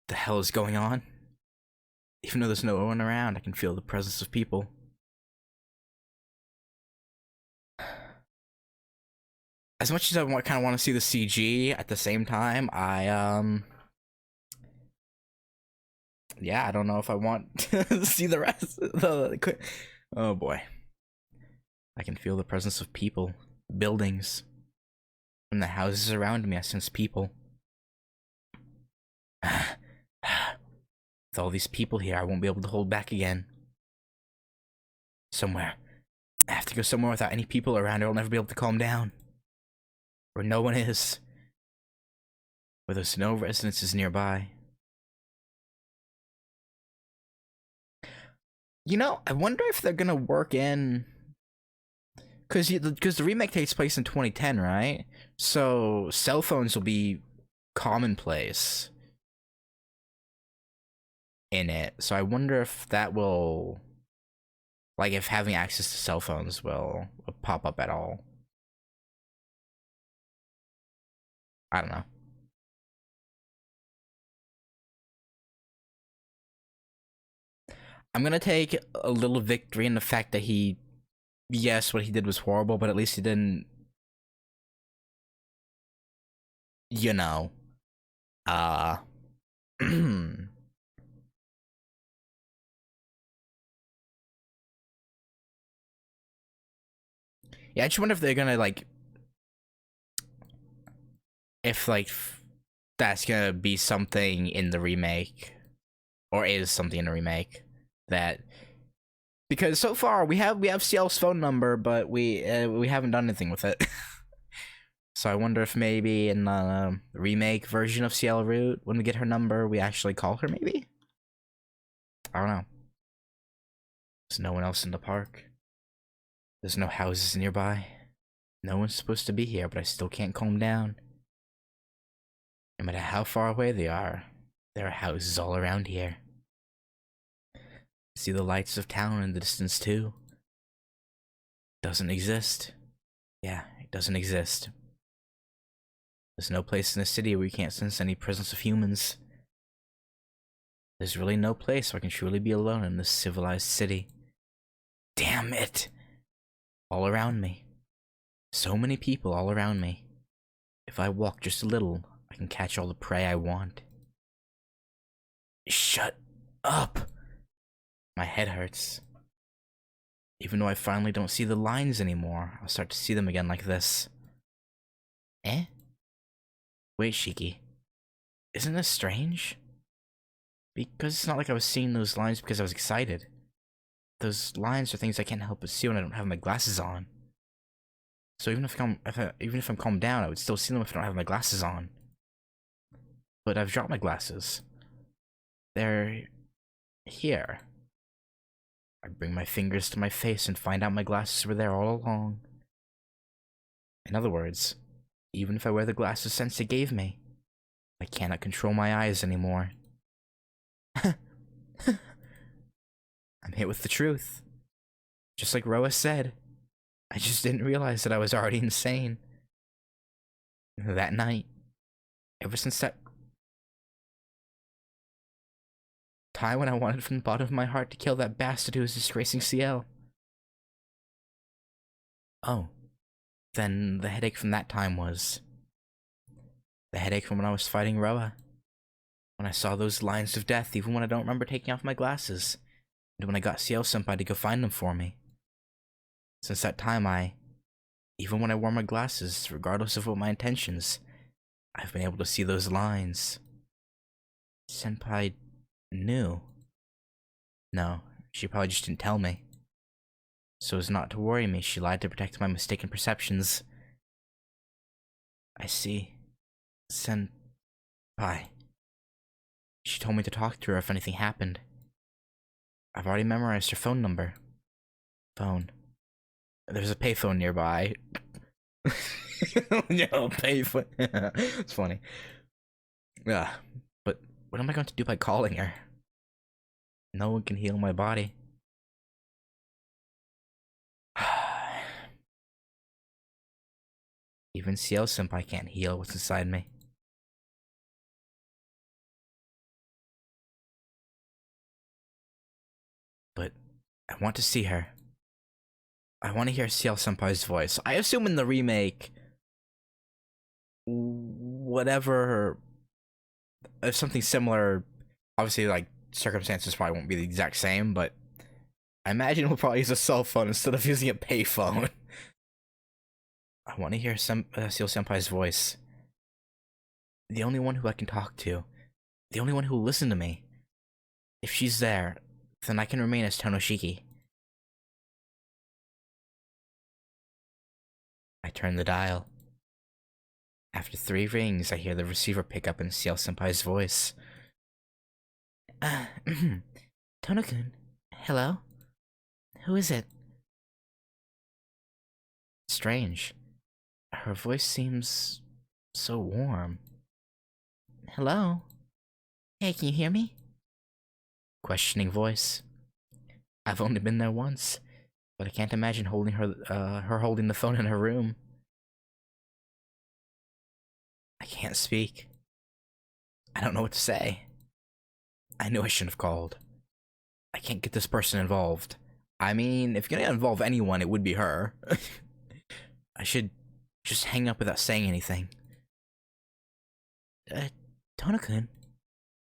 The hell is going on? Even though there's no one around, I can feel the presence of people. As much as I kind of want to see the CG, at the same time, yeah, I don't know if I want to see the rest. Oh boy, I can feel the presence of people, buildings, from the houses around me. I sense people. With all these people here, I won't be able to hold back again. Somewhere. I have to go somewhere without any people around, or I'll never be able to calm down. Where no one is. Where there's no residences nearby. You know, I wonder if they're gonna work in... Because the remake takes place in 2010, right? So cell phones will be commonplace in it. So I wonder if that will... Like, if having access to cell phones will pop up at all. I don't know. I'm gonna take a little victory in the fact that he... Yes, what he did was horrible, but at least he didn't... You know. Yeah, I just wonder if they're gonna, like... If, like, that's gonna be something in the remake. Or is something in the remake. That... Because so far, we have Ciel's phone number, but we haven't done anything with it. So I wonder if maybe in the remake version of Ciel Root, when we get her number, we actually call her, maybe? I don't know. There's no one else in the park. There's no houses nearby. No one's supposed to be here, but I still can't calm down. No matter how far away they are, there are houses all around here. See the lights of town in the distance too. Doesn't exist. Yeah, it doesn't exist. There's no place in the city where you can't sense any presence of humans. There's really no place where I can truly be alone in this civilized city. Damn it! All around me. So many people all around me. If I walk just a little, I can catch all the prey I want. Shut up! My head hurts. Even though I finally don't see the lines anymore, I'll start to see them again like this. Eh? Wait, Shiki. Isn't this strange? Because it's not like I was seeing those lines because I was excited. Those lines are things I can't help but see when I don't have my glasses on. So even if I'm calmed down, I would still see them if I don't have my glasses on. But I've dropped my glasses. They're... here. I bring my fingers to my face and find out my glasses were there all along. In other words, even if I wear the glasses Sensei gave me, I cannot control my eyes anymore. I'm hit with the truth. Just like Roa said, I just didn't realize that I was already insane. That night, ever since that time when I wanted from the bottom of my heart to kill that bastard who was disgracing Ciel. Oh, then the headache from that time was... the headache from when I was fighting Roa. When I saw those lines of death, even when I don't remember taking off my glasses. And when I got Ciel-senpai to go find them for me. Since that time, even when I wore my glasses, regardless of what my intentions, I've been able to see those lines. Senpai knew. No, she probably just didn't tell me. So as not to worry me, she lied to protect my mistaken perceptions. I see. Senpai. She told me to talk to her if anything happened. I've already memorized her phone number. Phone. There's a payphone nearby. No, payphone. It's funny. Yeah, but what am I going to do by calling her? No one can heal my body. Even Ciel-senpai can't heal what's inside me. I want to see her. I want to hear Ciel Senpai's voice. I assume in the remake, whatever, if something similar, obviously, like, circumstances probably won't be the exact same, but I imagine we'll probably use a cell phone instead of using a payphone. I want to hear Ciel Senpai's voice. The only one who I can talk to. The only one who will listen to me. If she's there, then I can remain as Tonoshiki. I turn the dial. After 3 rings, I hear the receiver pick up in Ciel Senpai's voice. Tono-kun, hello? Who is it? Strange. Her voice seems so warm. Hello? Hey, can you hear me? Questioning voice. I've only been there once, but I can't imagine holding her holding the phone in her room. I can't speak. I don't know what to say. I knew I shouldn't have called. I can't get this person involved. I mean, if you're gonna involve anyone, it would be her. I should just hang up without saying anything. Tono-kun?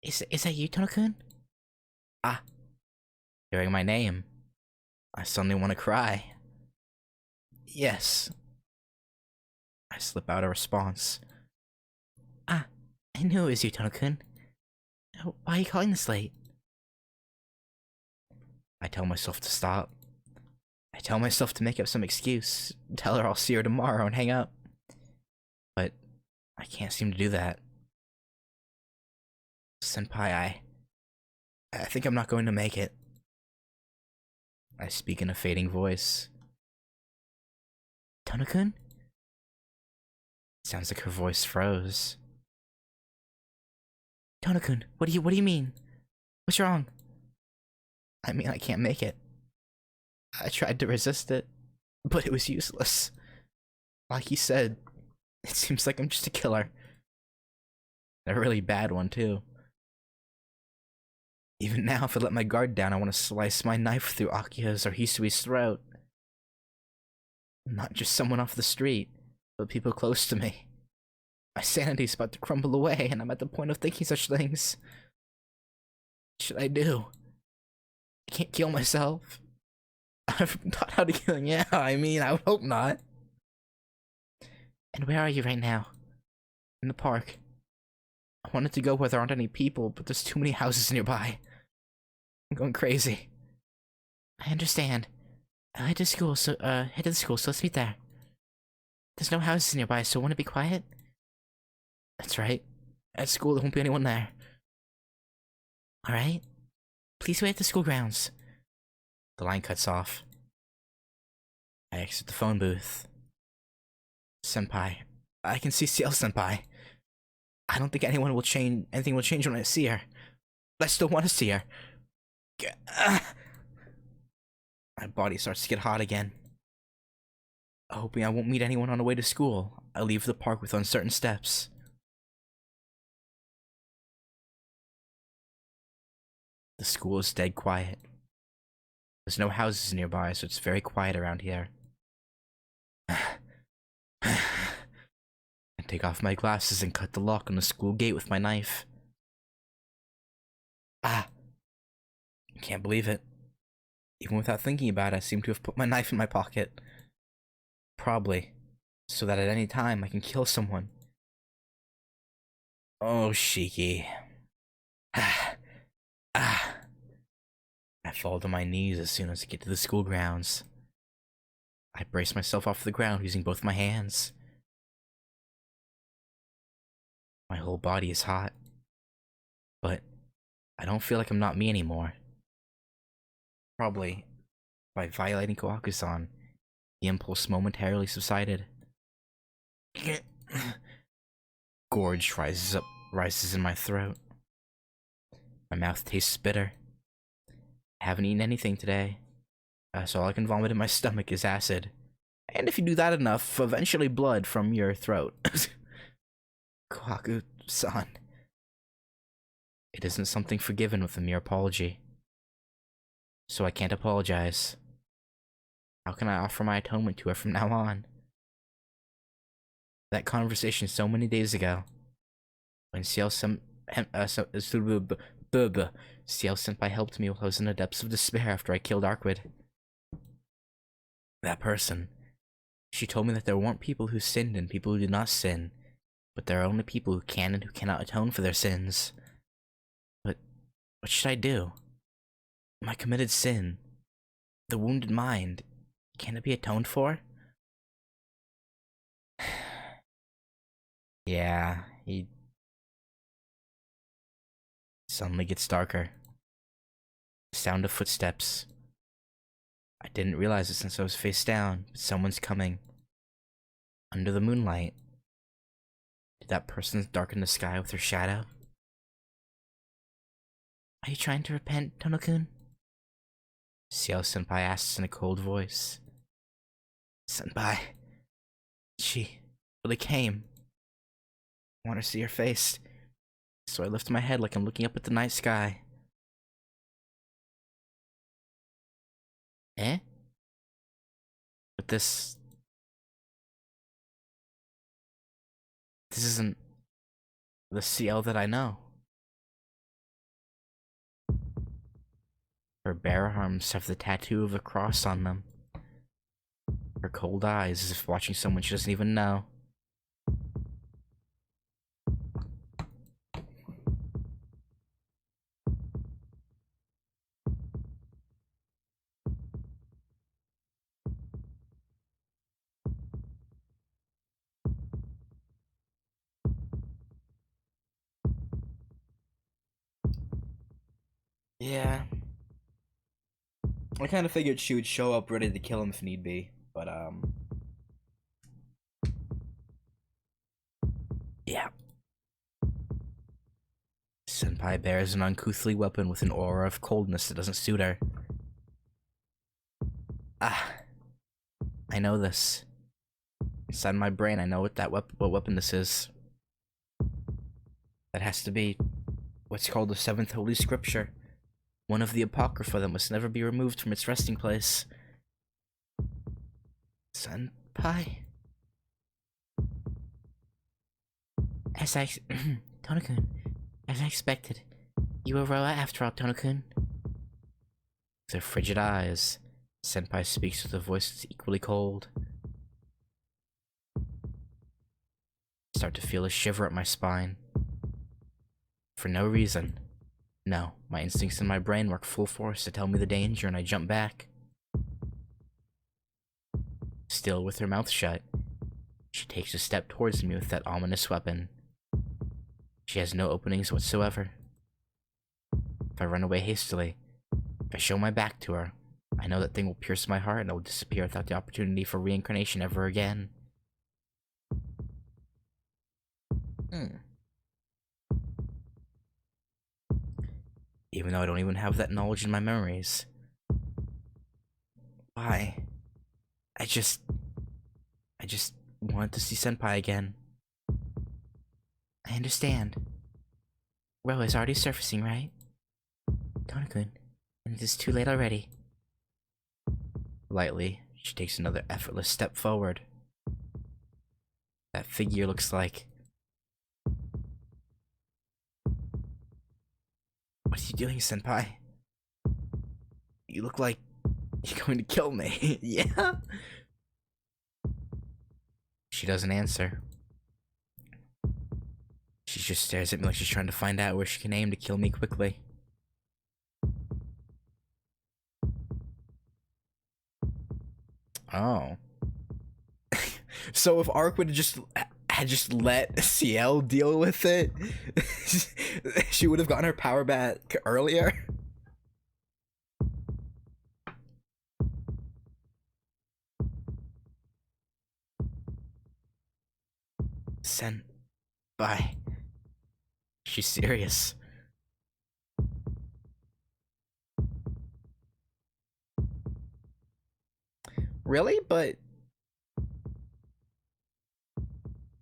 Is that you, Tono-kun? Ah. Hearing my name. I suddenly want to cry. Yes. I slip out a response. Ah, I knew it was you, Tono-kun. Why are you calling this late? I tell myself to stop. I tell myself to make up some excuse, tell her I'll see her tomorrow and hang up. But I can't seem to do that. Senpai, I think I'm not going to make it. I speak in a fading voice. Tono-kun? Sounds like her voice froze. Tono-kun, what do you mean? What's wrong? I mean, I can't make it. I tried to resist it, but it was useless. Like you said, it seems like I'm just a killer. A really bad one, too. Even now, if I let my guard down, I want to slice my knife through Akiha's or Hisui's throat. Not just someone off the street, but people close to me. My sanity's about to crumble away, and I'm at the point of thinking such things. What should I do? I can't kill myself. I've taught how to kill. Yeah, I mean, I would hope not. And where are you right now? In the park. I wanted to go where there aren't any people, but there's too many houses nearby. I'm going crazy. I understand. I'll head to school, so let's meet there. There's no houses nearby, so want to be quiet? That's right. At school, there won't be anyone there. Alright. Please wait at the school grounds. The line cuts off. I exit the phone booth. Senpai. I can see Ciel Senpai. I don't think anything will change when I see her. But I still want to see her. My body starts to get hot again. Hoping I won't meet anyone on the way to school, I leave the park with uncertain steps. The school is dead quiet. There's no houses nearby, so it's very quiet around here. I take off my glasses and cut the lock on the school gate with my knife. Ah! I can't believe it. Even without thinking about it, I seem to have put my knife in my pocket. Probably, so that at any time I can kill someone. Oh, Shiki. I fall to my knees as soon as I get to the school grounds. I brace myself off the ground using both my hands. My whole body is hot. But I don't feel like I'm not me anymore. Probably by violating Kohaku-san, the impulse momentarily subsided. Gorge rises in my throat. My mouth tastes bitter. I haven't eaten anything today, so all I can vomit in my stomach is acid. And if you do that enough, eventually blood from your throat. Kohaku-san. It isn't something forgiven with a mere apology. so I can't apologize. How can I offer my atonement to her from now on? That conversation so many days ago, when Ciel Senpai helped me while I was in the depths of despair after I killed Arquid. That person, she told me that there weren't people who sinned and people who did not sin, but there are only people who can and who cannot atone for their sins. But what should I do? My committed sin, the wounded mind, can it be atoned for? Yeah, he suddenly gets darker. Sound of footsteps. I didn't realize it since I was face down, but someone's coming. Under the moonlight. Did that person darken the sky with her shadow? Are you trying to repent, Tono-kun? Ciel Senpai asks in a cold voice. Senpai. She really came. I want to see her face. So I lift my head like I'm looking up at the night sky. Eh? But this isn't the Ciel that I know. Her bare arms have the tattoo of a cross on them. Her cold eyes as if watching someone she doesn't even know. Yeah. I kind of figured she would show up ready to kill him if need be, but yeah. Senpai bears an uncouthly weapon with an aura of coldness that doesn't suit her. Ah, I know this. Inside my brain, I know what weapon this is. That has to be what's called the seventh holy scripture. One of the apocrypha that must never be removed from its resting place. Senpai? As I... Tono-kun, as I expected. You were Roa after all, Tono-kun. With her frigid eyes, Senpai speaks with a voice that's equally cold. I start to feel a shiver at my spine. For no reason. No, my instincts in my brain work full force to tell me the danger and I jump back. Still with her mouth shut, she takes a step towards me with that ominous weapon. She has no openings whatsoever. If I run away hastily, if I show my back to her, I know that thing will pierce my heart and I will disappear without the opportunity for reincarnation ever again. Even though I don't even have that knowledge in my memories. Why? I just wanted to see Senpai again. I understand. Ro is already surfacing, right? Tono-kun, and it is too late already. Lightly, she takes another effortless step forward. That figure looks like... What are you doing, Senpai? You look like you're going to kill me. Yeah? She doesn't answer. She just stares at me like she's trying to find out where she can aim to kill me quickly. Oh. So if Arquid had just let Ciel deal with it, she would have gotten her power back earlier. Senpai. She's serious. Really? But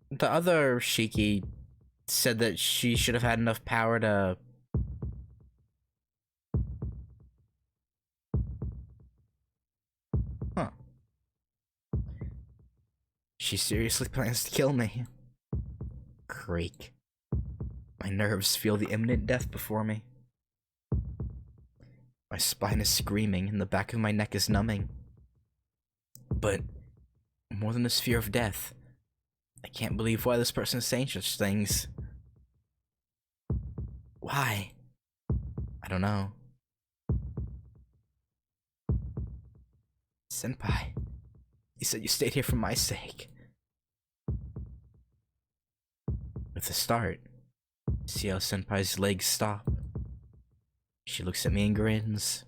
the other Shiki said that she should have had enough power to... She seriously plans to kill me. Creak. My nerves feel the imminent death before me. My spine is screaming and the back of my neck is numbing. But more than this fear of death, I can't believe why this person is saying such things. Why? I don't know. Senpai, you said you stayed here for my sake. With a start, Ciel Senpai's legs stop. She looks at me and grins.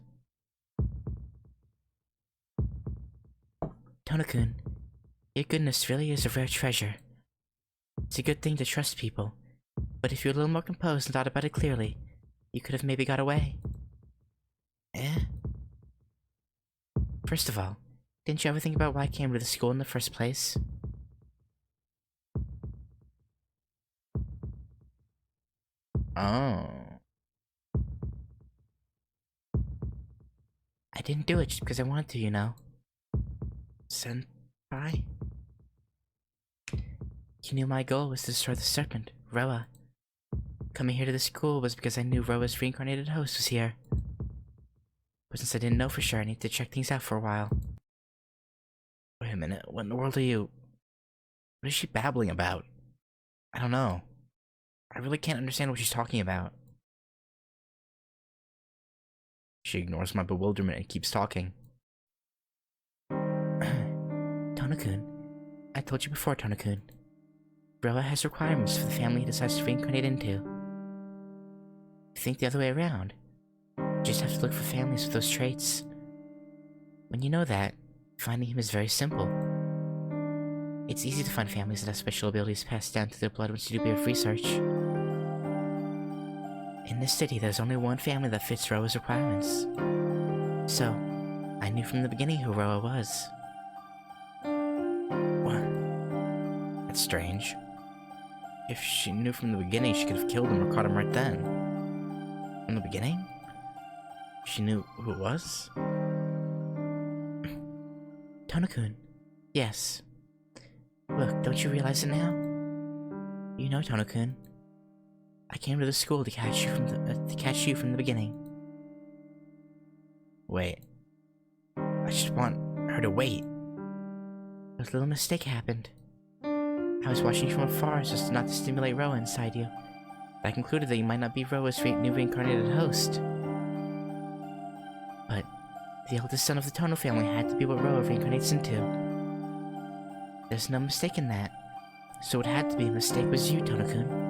Tono-kun, your goodness really is a rare treasure. It's a good thing to trust people, but if you're a little more composed and thought about it clearly, you could have maybe got away. Eh? First of all, didn't you ever think about why I came to the school in the first place? Oh. I didn't do it just because I wanted to, you know. Senpai? You knew my goal was to destroy the serpent, Roa. Coming here to the school was because I knew Roa's reincarnated host was here. But since I didn't know for sure, I needed to check things out for a while. Wait a minute, what in the world are you... What is she babbling about? I don't know. I really can't understand what she's talking about. She ignores my bewilderment and keeps talking. Tono-kun, I told you before, Tono-kun. Roa has requirements for the family he decides to reincarnate into. Think the other way around. You just have to look for families with those traits. When you know that, finding him is very simple. It's easy to find families that have special abilities passed down through their blood once you do a bit of research. In this city, there's only one family that fits Roa's requirements. So, I knew from the beginning who Roa was. What? That's strange. If she knew from the beginning, she could have killed him or caught him right then. From the beginning? She knew who it was? Tono-kun, yes. Look, don't you realize it now? You know, Tono-kun, I came to the school to catch you from the beginning. Wait. I just want her to wait. A little mistake happened. I was watching you from afar so as not to stimulate Roa inside you. I concluded that you might not be Roa's new reincarnated host. But the eldest son of the Tono family had to be what Roa reincarnates into. There's no mistake in that. So it had to be a mistake was you, Tono-kun.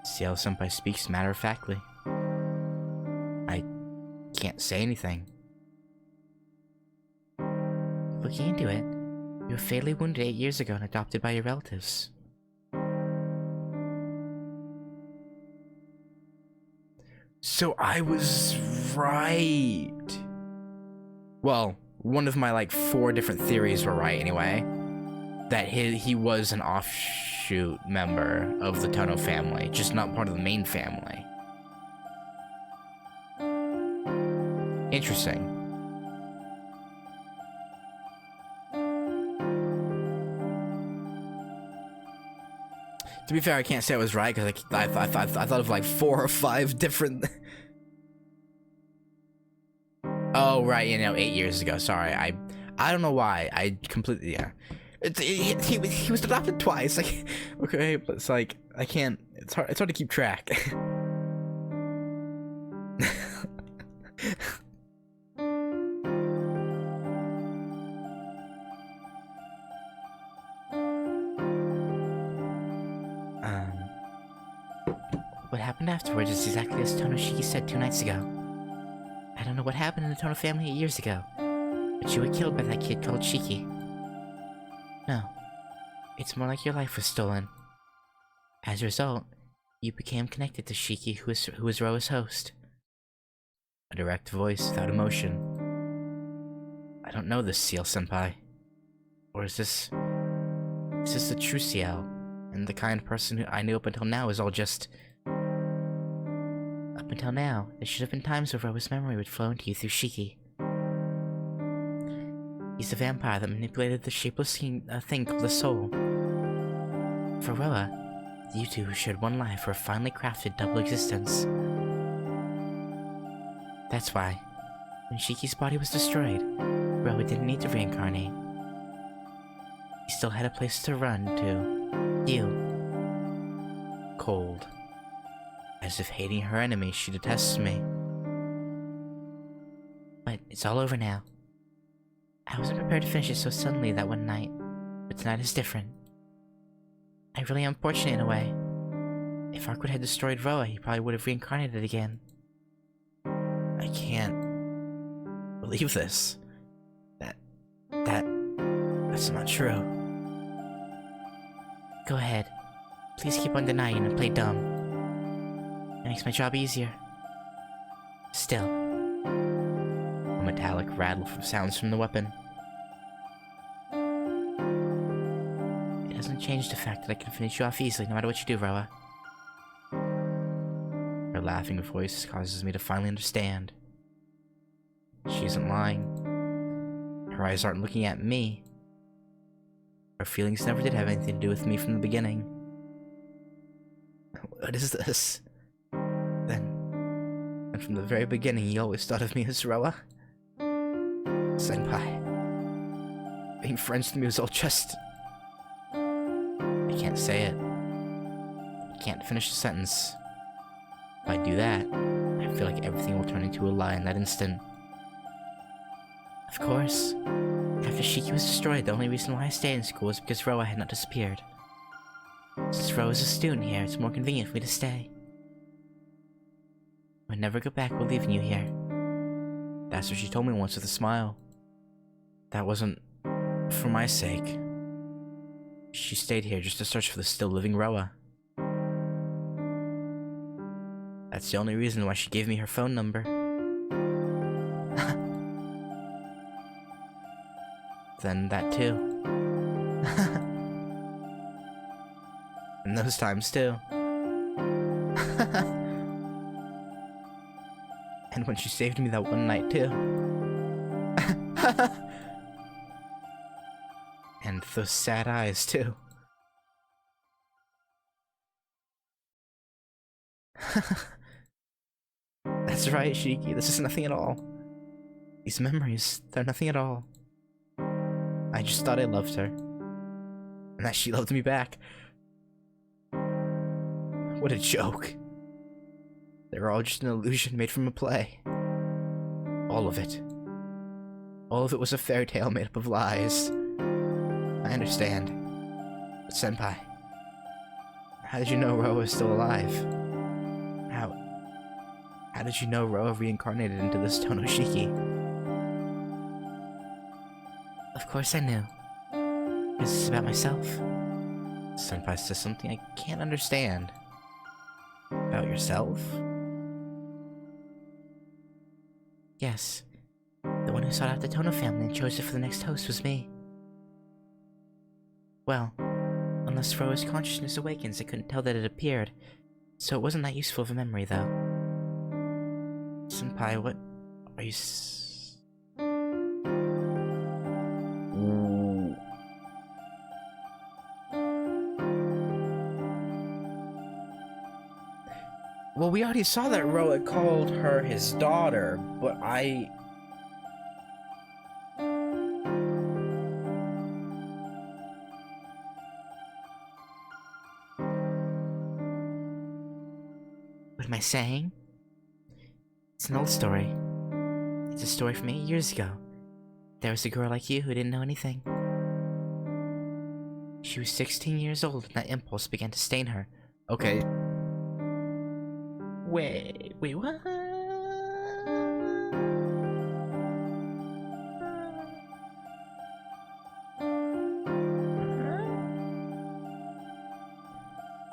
Ciel Senpai speaks matter-of-factly. I can't say anything. Looking into it, you were fatally wounded 8 years ago and adopted by your relatives. So I was right. Well, one of my 4 different theories were right anyway. That he was an offshoot member of the Tono family, just not part of the main family. Interesting. To be fair, I can't say I was right because I thought of 4 or 5 different. Oh right, 8 years ago. Sorry, I don't know why. I completely he was adopted twice. Okay, but it's I can't. It's hard to keep track. What happened afterwards is exactly as Tonoshiki said 2 nights ago. I don't know what happened in the Tono family 8 years ago, but you were killed by that kid called Shiki. No, it's more like your life was stolen. As a result, you became connected to Shiki, who was Roa's host. A direct voice without emotion. I don't know this Ciel Senpai. Or is this the true Ciel? And the kind of person who I knew up until now is all just... Up until now, there should have been times where Roa's memory would flow into you through Shiki. He's a vampire that manipulated the shapeless thing called the soul. For Roa, you two who shared one life were a finely crafted double existence. That's why, when Shiki's body was destroyed, Roa didn't need to reincarnate. He still had a place to run to, heal. Cold. As if hating her enemy, she detests me. But it's all over now. I wasn't prepared to finish it so suddenly that one night, but tonight is different. I really am fortunate in a way. If Arkwood had destroyed Roa, he probably would have reincarnated again. I can't believe this. That's not true. Go ahead. Please keep on denying and play dumb. It makes my job easier. Still. A metallic rattle sounds from the weapon. It doesn't change the fact that I can finish you off easily no matter what you do, Roa. Her laughing voice causes me to finally understand. She isn't lying. Her eyes aren't looking at me. Her feelings never did have anything to do with me from the beginning. What is this? Then, and from the very beginning, you always thought of me as Roa? Senpai. Being friends with me was all just... I can't say it. I can't finish the sentence. If I do that, I feel like everything will turn into a lie in that instant. Of course. After Shiki was destroyed, the only reason why I stayed in school was because Roa had not disappeared. Since Roa is a student here, it's more convenient for me to stay. I would never go back while leaving you here. That's what she told me once with a smile. That wasn't for my sake. She stayed here just to search for the still living Roa. That's the only reason why she gave me her phone number. Then that too. And those times too. And when she saved me that one night too. And those sad eyes too. That's right, Shiki, this is nothing at all. These memories, they're nothing at all. I just thought I loved her. And that she loved me back. What a joke. They were all just an illusion made from a play. All of it. All of it was a fairy tale made up of lies. I understand. But Senpai, how did you know Roa was still alive? How did you know Roa reincarnated into this Tonoshiki? Of course I knew. This is about myself. Senpai says something I can't understand. About yourself? Yes. The one who sought out the Tono family and chose it for the next host was me. Well, unless Roa's consciousness awakens, I couldn't tell that it appeared, so it wasn't that useful of a memory, though. Senpai, what are you Well, we already saw that Roa called her his daughter, but what am I saying? It's an old story. It's a story from 8 years ago. There was a girl like you who didn't know anything. She was 16 years old and that impulse began to stain her. Okay. Wait, what?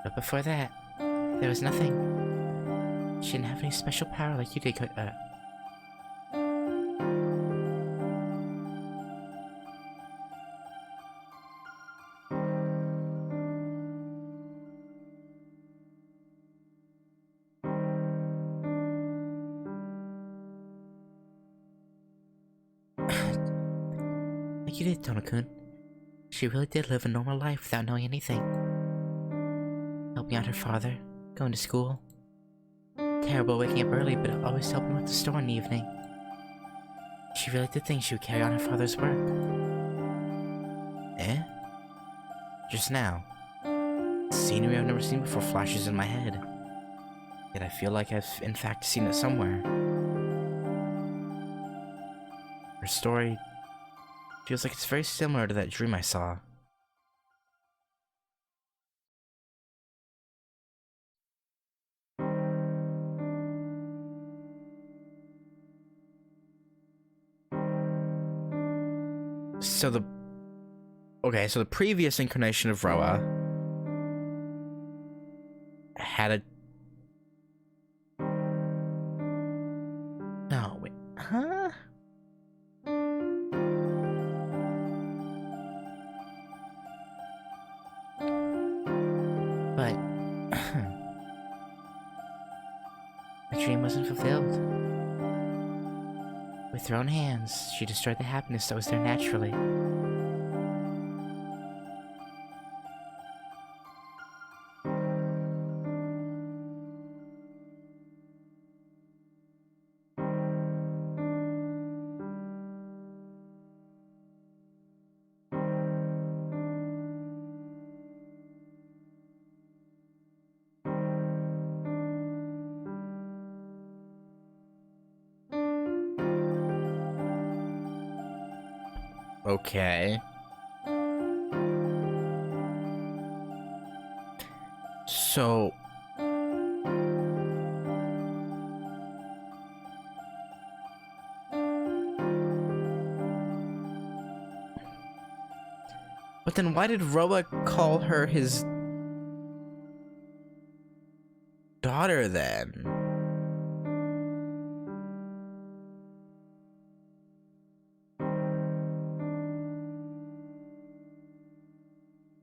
But before that, there was nothing. She didn't have any special power like you did, you did, Tonokun. She really did live a normal life without knowing anything. Helping out her father, going to school. Terrible waking up early, but always helping with the store in the evening. She really did think she would carry on her father's work. Eh? Just now. Scenery I've never seen before flashes in my head. Yet I feel like I've in fact seen it somewhere. Her story feels like it's very similar to that dream I saw. So the previous incarnation of Roa had a... No, wait, huh? But the dream wasn't fulfilled. With her own hands, she destroyed the happiness that was there naturally. Okay. So... But then why did Roa call her his daughter then?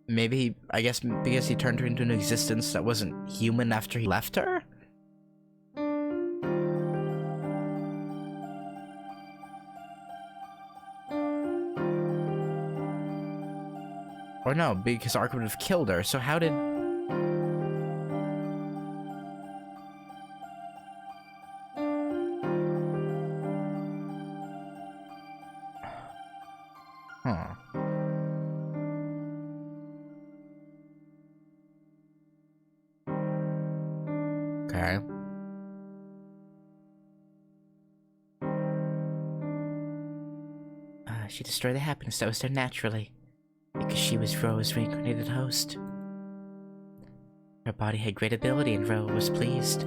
Maybe, I guess, because he turned her into an existence that wasn't human after he left her? Or no, because Ark would have killed her, so how did... Huh. Okay. She destroyed the happiness that was there naturally, because she was Roa's reincarnated host. Her body had great ability and Roa was pleased.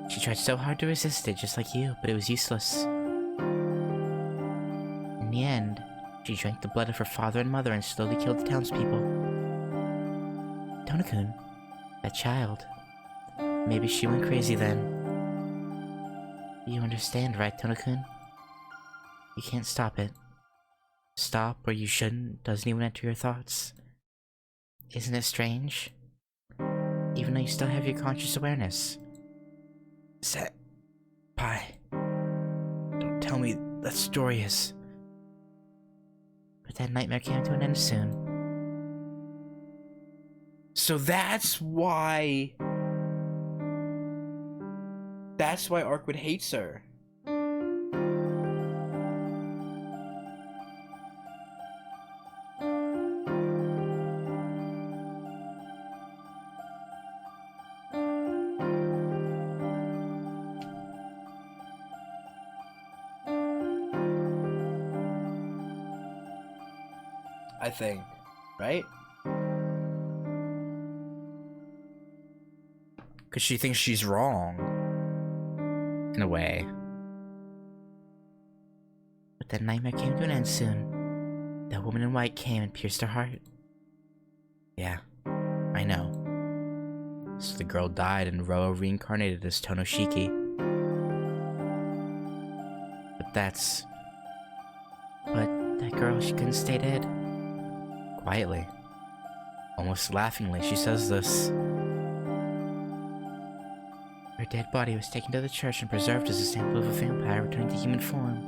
She tried so hard to resist it, just like you, but it was useless. In the end, she drank the blood of her father and mother and slowly killed the townspeople. Tonokun, that child. Maybe she went crazy then. You understand, right, Tonokun? You can't stop it. Stop, or you shouldn't, doesn't even enter your thoughts. Isn't it strange? Even though you still have your conscious awareness. Pie. Don't tell me that story is... But that nightmare came to an end soon. So that's why... That's why Arkwood hates her. I think, right? Because she thinks she's wrong. In a way. But that nightmare came to an end soon. That woman in white came and pierced her heart. Yeah, I know. So the girl died and Roa reincarnated as Tonoshiki. But that's... But that girl, she couldn't stay dead. Quietly, almost laughingly, she says this. Her dead body was taken to the church and preserved as a sample of a vampire returning to human form.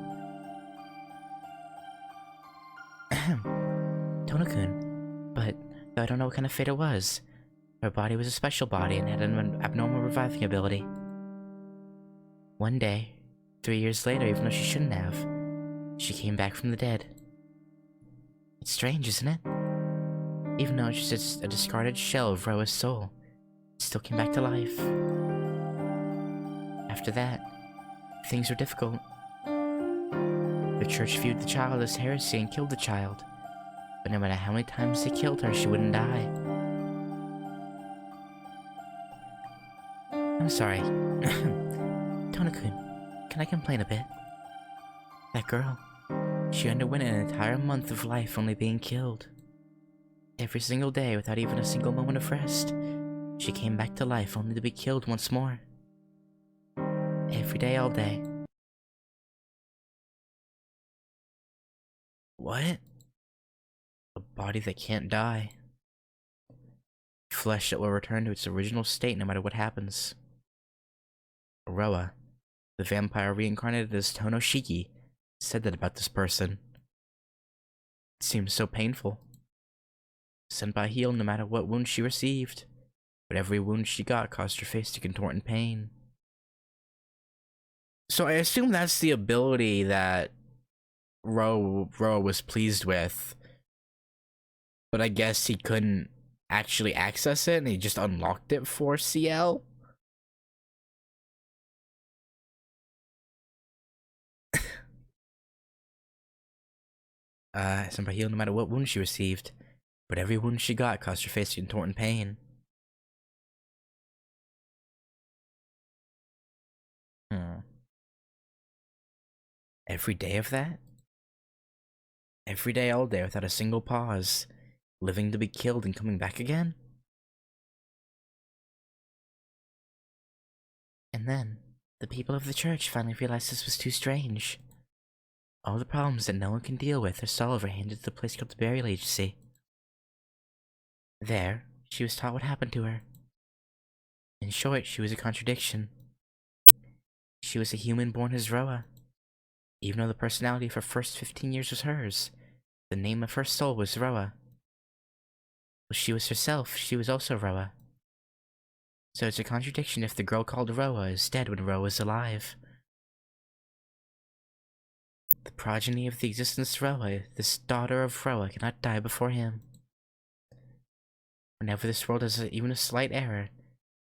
Tonokun. But though I don't know what kind of fate it was, her body was a special body and had an abnormal reviving ability. One day, 3 years later, even though she shouldn't have, she came back from the dead. It's strange, isn't it? Even though it's just a discarded shell of Roa's soul, it still came back to life. After that, things were difficult. The church viewed the child as heresy and killed the child. But no matter how many times they killed her, she wouldn't die. I'm sorry. Tonokun, can I complain a bit? That girl, she underwent an entire month of life only being killed. Every single day without even a single moment of rest, she came back to life only to be killed once more. Every day, all day. What? A body that can't die. Flesh that will return to its original state no matter what happens. Roa, the vampire reincarnated as Tonoshiki, said that about this person. It seems so painful. Sent by heal no matter what wound she received, but every wound she got caused her face to contort in pain. So I assume that's the ability that Roa was pleased with, but I guess he couldn't actually access it and he just unlocked it for Ciel. Sent by heal no matter what wound she received, but every wound she got caused her face to contort in pain. Every day of that? Every day, all day, without a single pause, living to be killed and coming back again? And then, the people of the church finally realized this was too strange. All the problems that no one can deal with or solve are handed to the place called the Burial Agency. There, she was taught what happened to her. In short, she was a contradiction. She was a human born as Roa. Even though the personality of her first 15 years was hers, the name of her soul was Roa. Well, she was herself, she was also Roa. So it's a contradiction if the girl called Roa is dead when Roa is alive. The progeny of the existence Roa, this daughter of Roa, cannot die before him. Whenever this world has even a slight error,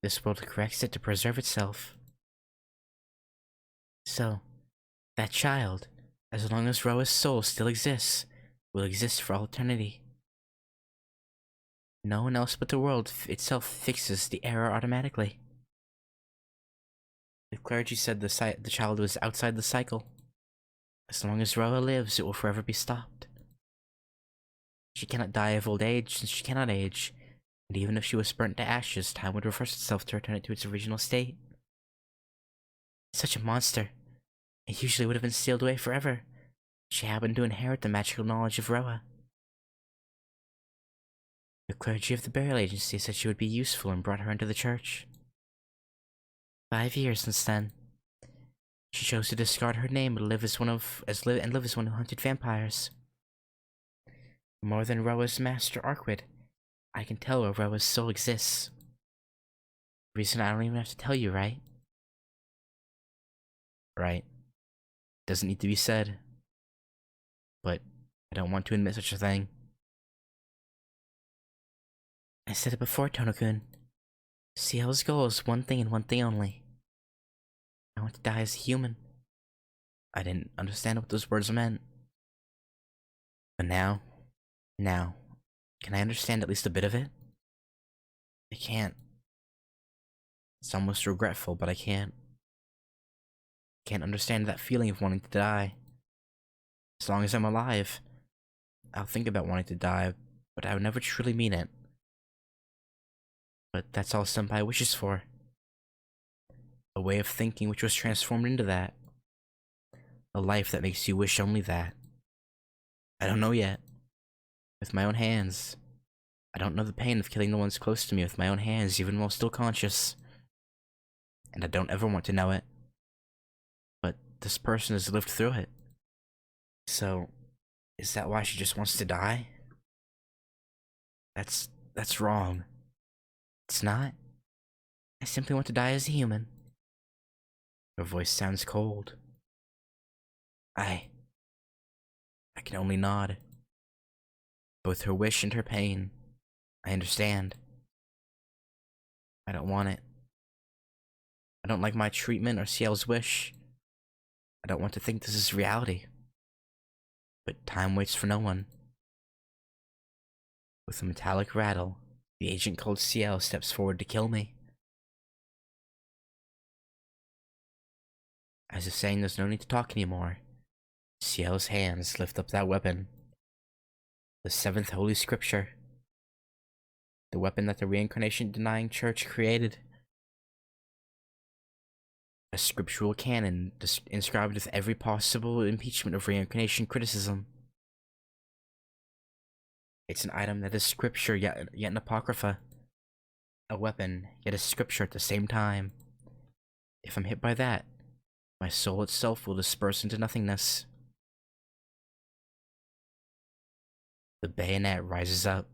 this world corrects it to preserve itself. So, that child, as long as Roa's soul still exists, will exist for all eternity. No one else but the world itself fixes the error automatically. The clergy said the child was outside the cycle. As long as Roa lives, it will forever be stopped. She cannot die of old age since she cannot age, and even if she was burnt to ashes, time would reverse itself to return it to its original state. Such a monster. It usually would have been sealed away forever. She happened to inherit the magical knowledge of Roa. The clergy of the Burial Agency said she would be useful and brought her into the church. 5 years since then. She chose to discard her name and live as one who hunted vampires. More than Roa's master Arquid, I can tell where Roa's soul exists. Reason I don't even have to tell you, right? Right. Doesn't need to be said. But I don't want to admit such a thing. I said it before, Tonokun. Ciel's goal is one thing and one thing only. I want to die as a human. I didn't understand what those words meant. But now, can I understand at least a bit of it? I can't. It's almost regretful, but I can't. Can't understand that feeling of wanting to die. As long as I'm alive, I'll think about wanting to die, but I would never truly mean it. But that's all Senpai wishes for. A way of thinking which was transformed into that. A life that makes you wish only that. I don't know yet. With my own hands. I don't know the pain of killing the ones close to me with my own hands, even while still conscious. And I don't ever want to know it. But this person has lived through it. So, Is that why she just wants to die? That's wrong. It's not. I simply want to die as a human. Her voice sounds cold. I can only nod. Both her wish and her pain. I understand. I don't want it. I don't like my treatment or Ciel's wish. I don't want to think this is reality. But time waits for no one. With a metallic rattle, the agent called Ciel steps forward to kill me. As if saying there's no need to talk anymore, Ciel's hands lift up that weapon. The seventh holy scripture. The weapon that the reincarnation-denying church created. A scriptural canon inscribed with every possible impeachment of reincarnation criticism. It's an item that is scripture yet an apocrypha. A weapon, yet a scripture at the same time. If I'm hit by that, my soul itself will disperse into nothingness. The bayonet rises up.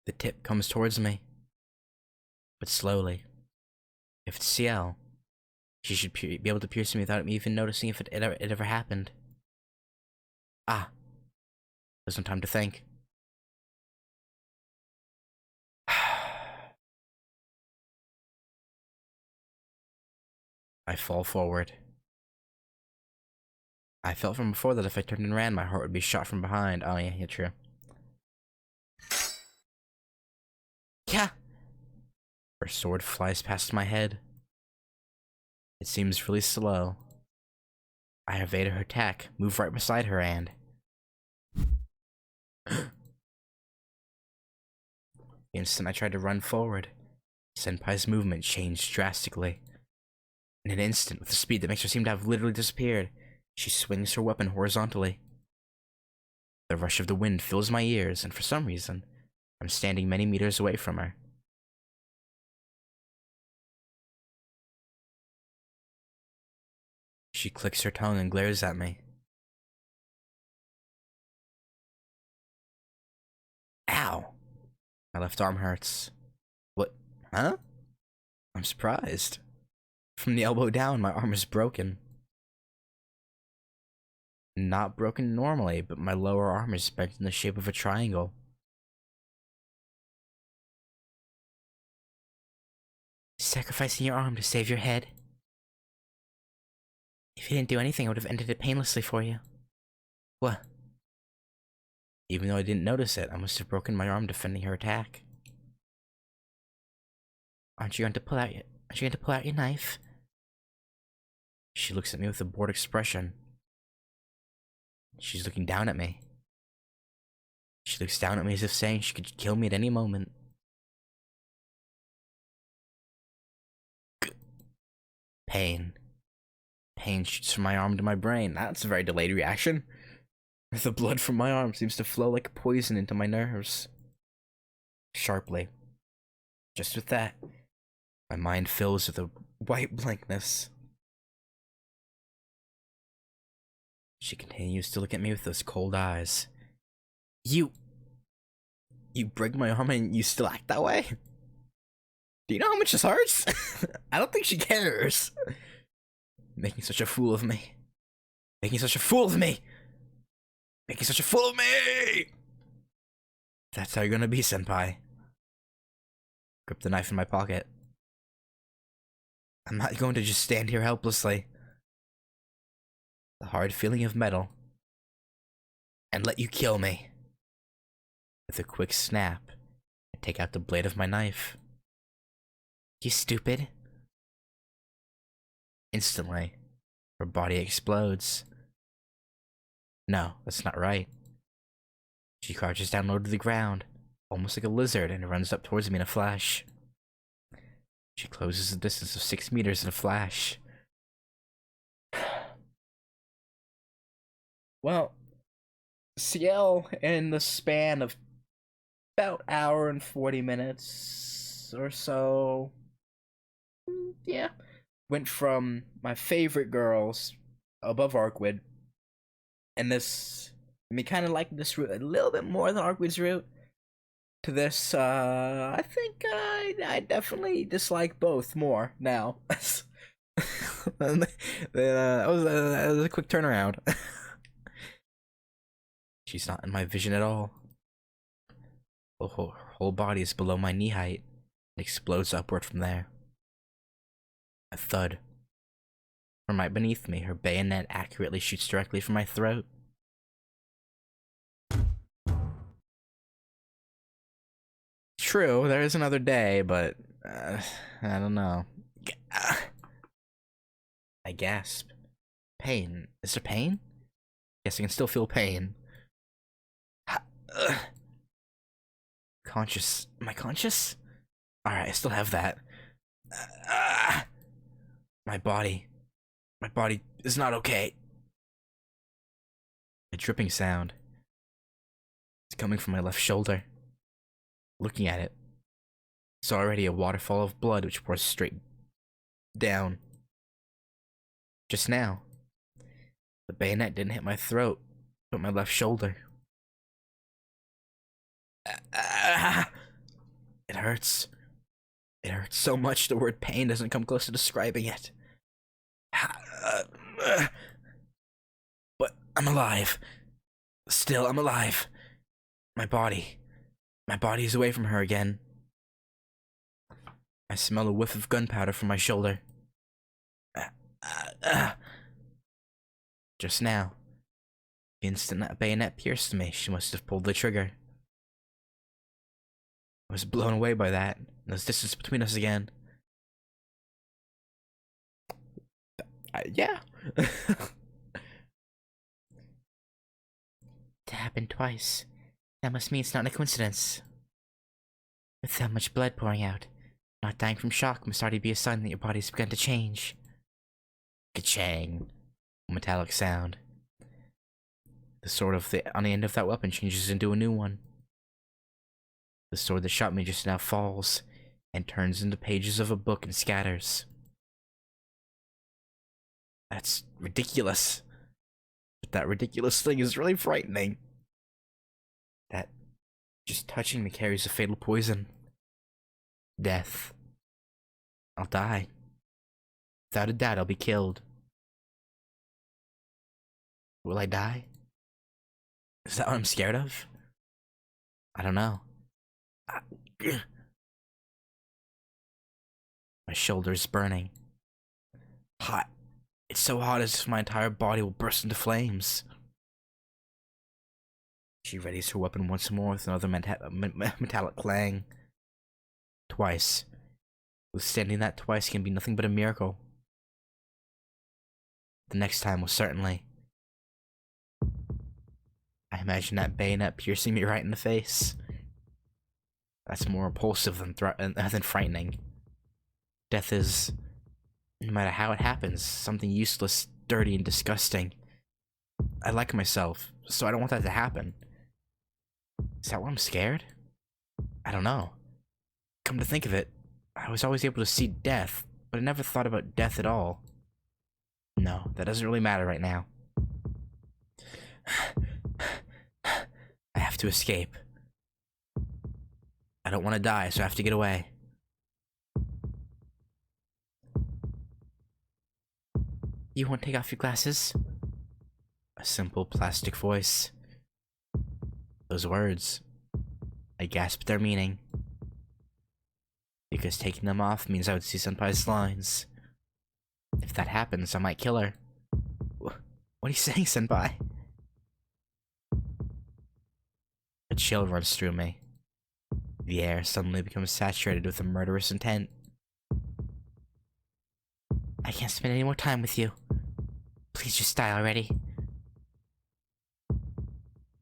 The tip comes towards me. But slowly. If it's Ciel, she should be able to pierce me without me even noticing if it ever happened. Ah. There's no time to think. I fall forward. I felt from before that if I turned and ran, my heart would be shot from behind. Oh yeah, true. Yeah! Her sword flies past my head. It seems really slow. I evade her attack, move right beside her, and... The instant I tried to run forward, Senpai's movement changed drastically. In an instant, with a speed that makes her seem to have literally disappeared, she swings her weapon horizontally. The rush of the wind fills my ears, and for some reason, I'm standing many meters away from her. She clicks her tongue and glares at me. Ow! My left arm hurts. What? Huh? I'm surprised. From the elbow down, my arm is broken. Not broken normally, but my lower arm is bent in the shape of a triangle. Sacrificing your arm to save your head. If you didn't do anything, I would have ended it painlessly for you. What? Even though I didn't notice it, I must have broken my arm defending her attack. Aren't you going to pull out your knife? She looks at me with a bored expression. She's looking down at me. She looks down at me as if saying she could kill me at any moment. Pain. Pain shoots from my arm to my brain. That's a very delayed reaction. The blood from my arm seems to flow like poison into my nerves. Sharply. Just with that, my mind fills with a white blankness. She continues to look at me with those cold eyes. You break my arm and you still act that way? Do you know how much this hurts? I don't think she cares. Making such a fool of me. Making such a fool of me! Making such a fool of me! That's how you're gonna be, Senpai. Grip the knife in my pocket. I'm not going to just stand here helplessly. The hard feeling of metal. And let you kill me. With a quick snap, I take out the blade of my knife. You stupid. Instantly, her body explodes. No, that's not right. She crouches down low to the ground, almost like a lizard, and runs up towards me in a flash. She closes a distance of 6 meters in a flash. Well, Ciel, in the span of about hour and 40 minutes or so, yeah, went from my favorite girls above Arkwid And this, I mean, kind of like this route a little bit more than Arkweed's route. To this, I think I definitely dislike both more now. That was a quick turnaround. She's not in my vision at all. Her whole body is below my knee height. It explodes upward from there. A thud. From right beneath me, her bayonet accurately shoots directly for my throat. True, there is another day, but I don't know. I gasp. Pain. Is there pain? Yes, I can still feel pain. Conscious. Am I conscious? Alright, I still have that. My body. My body is not okay. A dripping sound. It's coming from my left shoulder. Looking at it, it's already a waterfall of blood which pours straight down. Just now, the bayonet didn't hit my throat, but my left shoulder. It hurts. It hurts so much the word pain doesn't come close to describing it. But I'm alive. Still, I'm alive. My body is away from her again. I smell a whiff of gunpowder from my shoulder. Just now, the instant that bayonet pierced me, she must have pulled the trigger. I was blown away by that, and there's distance between us again. Yeah. To happen twice. That must mean it's not a coincidence. With that much blood pouring out, not dying from shock must already be a sign that your body's begun to change. Ka-chang. A metallic sound. The sword on the end of that weapon changes into a new one. The sword that shot me just now falls and turns into pages of a book and scatters. That's ridiculous. But that ridiculous thing is really frightening. That just touching me carries a fatal poison. Death. I'll die. Without a doubt, I'll be killed. Will I die? Is that what I'm scared of? I don't know. My shoulder's burning. Hot. It's so hot as if my entire body will burst into flames. She readies her weapon once more with another metallic clang. Twice. Withstanding that twice can be nothing but a miracle. The next time will certainly. I imagine that bayonet piercing me right in the face. That's more repulsive than frightening. Death is, no matter how it happens, something useless, dirty, and disgusting. I like myself, so I don't want that to happen. Is that why I'm scared? I don't know. Come to think of it, I was always able to see death, but I never thought about death at all. No, that doesn't really matter right now. I have to escape. I don't want to die, so I have to get away. You won't take off your glasses? A simple plastic voice. Those words. I gasped their meaning. Because taking them off means I would see Senpai's lines. If that happens, I might kill her. What are you saying, Senpai? A chill runs through me. The air suddenly becomes saturated with a murderous intent. I can't spend any more time with you. Please just die already.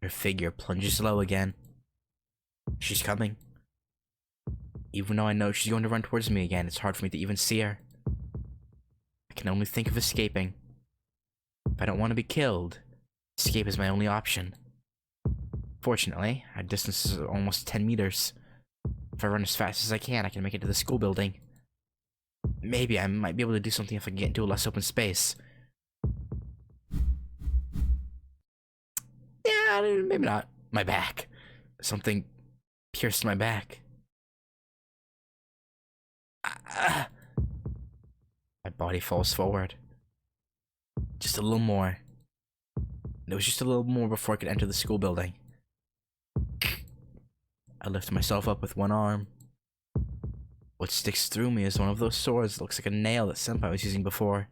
Her figure plunges low again. She's coming. Even though I know she's going to run towards me again, it's hard for me to even see her. I can only think of escaping. If I don't want to be killed, escape is my only option. Fortunately, our distance is almost 10 meters. If I run as fast as I can make it to the school building. Maybe I might be able to do something if I can get into a less open space. maybe not. My back. Something pierced my back. My body falls forward. Just a little more. It was just a little more before I could enter the school building. I lift myself up with one arm. What sticks through me is one of those swords that looks like a nail that Senpai was using before.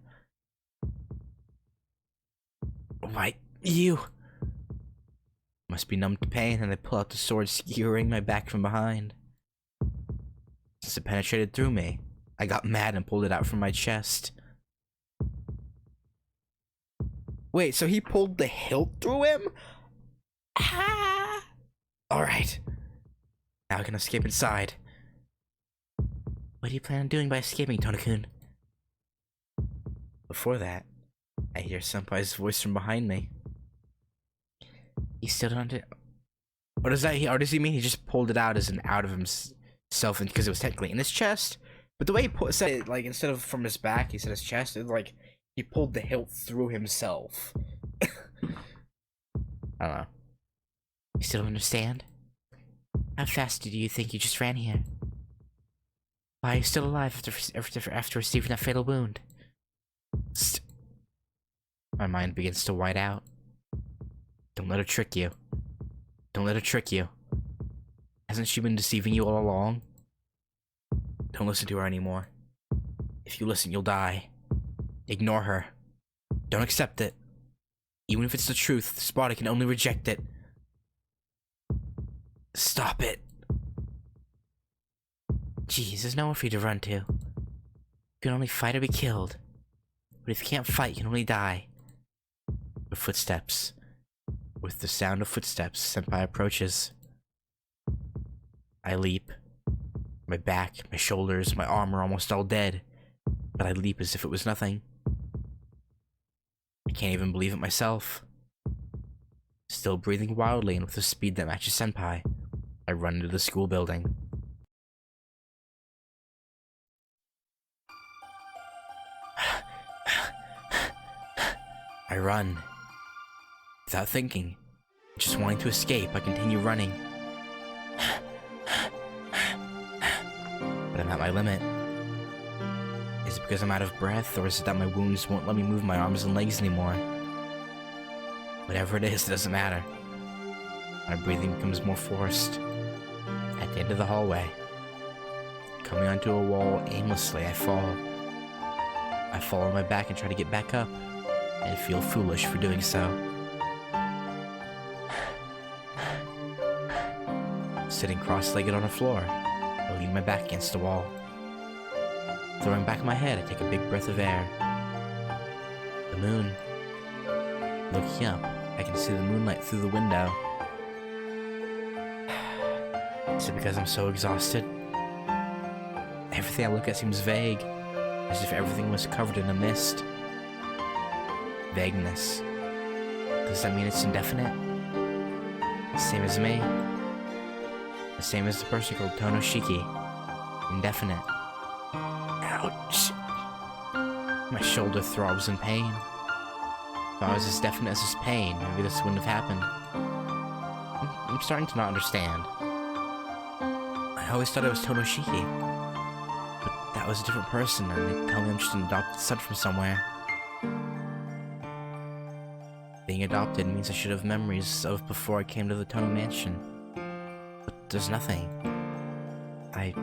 Why, you? Must be numb to pain, and I pull out the sword, skewering my back from behind. Since it penetrated through me, I got mad and pulled it out from my chest. Wait, so he pulled the hilt through him? Ah! Alright. Now I can escape inside. What do you plan on doing by escaping, Tonokun? Before that, I hear Senpai's voice from behind me. He still don't... What does that... Or does he mean he just pulled it out as an out of himself because it was technically in his chest? But the way he said it, like, instead of from his back, he said his chest, it, like, he pulled the hilt through himself. I don't know. You still don't understand? How fast do you think you just ran here? Why are you still alive after receiving that fatal wound? My mind begins to white out. Don't let her trick you. Don't let her trick you. Hasn't she been deceiving you all along? Don't listen to her anymore. If you listen, you'll die. Ignore her. Don't accept it. Even if it's the truth, this body can only reject it. Stop it. Jeez, there's nowhere for you to run to. You can only fight or be killed. But if you can't fight, you can only die. With footsteps. With the sound of footsteps, Senpai approaches. I leap. My back, my shoulders, my arm are almost all dead. But I leap as if it was nothing. I can't even believe it myself. Still breathing wildly and with a speed that matches Senpai, I run into the school building. I run. Without thinking, just wanting to escape, I continue running. But I'm at my limit. Is it because I'm out of breath, or is it that my wounds won't let me move my arms and legs anymore? Whatever it is, it doesn't matter. My breathing becomes more forced. At the end of the hallway, coming onto a wall aimlessly, I fall. I fall on my back and try to get back up, and feel foolish for doing so. Sitting cross-legged on the floor, I lean my back against the wall. Throwing back my head, I take a big breath of air. The moon. Looking up, I can see the moonlight through the window. Is it because I'm so exhausted? Everything I look at seems vague, as if everything was covered in a mist. Vagueness. Does that mean it's indefinite? Same as me. The same as the person called Tonoshiki. Indefinite. Ouch. My shoulder throbs in pain. If I was as definite as this pain, maybe this wouldn't have happened. I'm starting to not understand. I always thought I was Tonoshiki. But that was a different person, and they tell me I'm just an adopted son from somewhere. Being adopted means I should have memories of before I came to the Tono Mansion. But there's nothing. I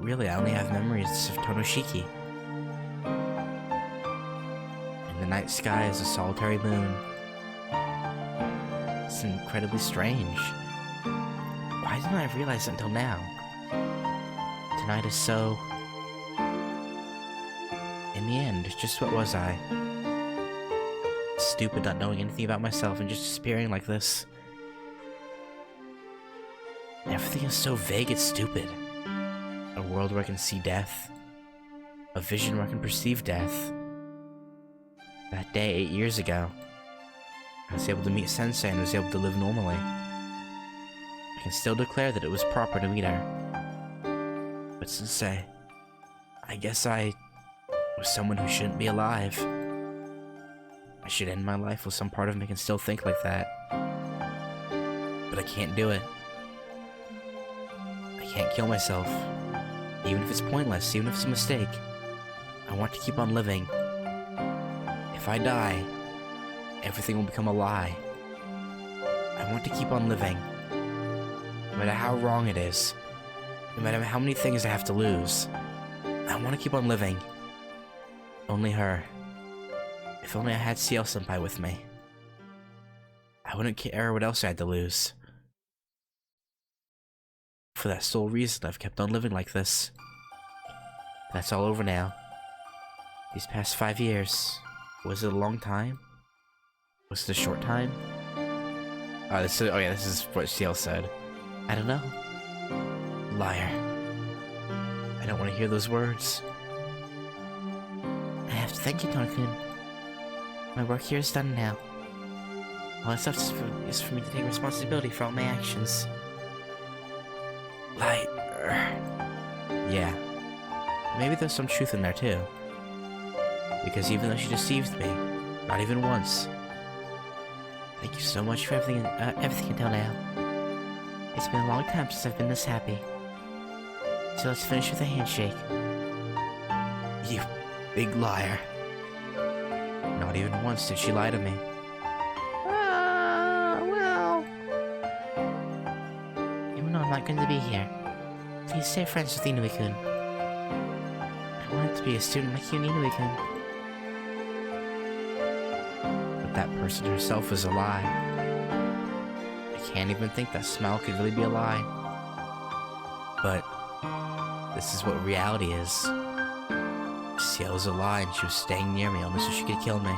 only have memories of Tonoshiki. In the night sky is a solitary moon. It's incredibly strange. Why didn't I realize it until now? Tonight is so... In the end, just what was I? Stupid, not knowing anything about myself and just disappearing like this. Everything is so vague, it's stupid. A world where I can see death. A vision where I can perceive death. That day, 8 years ago, I was able to meet Sensei and was able to live normally. I can still declare that it was proper to meet her. But Sensei, I guess I was someone who shouldn't be alive. I should end my life with some part of me can still think like that. But I can't do it. I can't kill myself. Even if it's pointless, even if it's a mistake. I want to keep on living. If I die, everything will become a lie. I want to keep on living. No matter how wrong it is. No matter how many things I have to lose. I want to keep on living. Only her. If only I had Ciel Senpai with me. I wouldn't care what else I had to lose. For that sole reason, I've kept on living like this. That's all over now. These past 5 years. Was it a long time? Was it a short time? This is what Ciel said. I don't know. Liar. I don't want to hear those words. I have to thank you, Tonakun. My work here is done now. All that's left is for me to take responsibility for all my actions. Liar. Yeah. Maybe there's some truth in there too. Because even though she deceived me, not even once. Thank you so much for everything until now. It's been a long time since I've been this happy. So let's finish with a handshake. You big liar. Not even once did she lie to me. Well... Even though I'm not going to be here, please stay friends with Inui-kun. I wanted to be a student like you and Inui-kun. But that person herself is a lie. I can't even think that smile could really be a lie. But this is what reality is. Ciel was a lie and she was staying near me almost so she could kill me.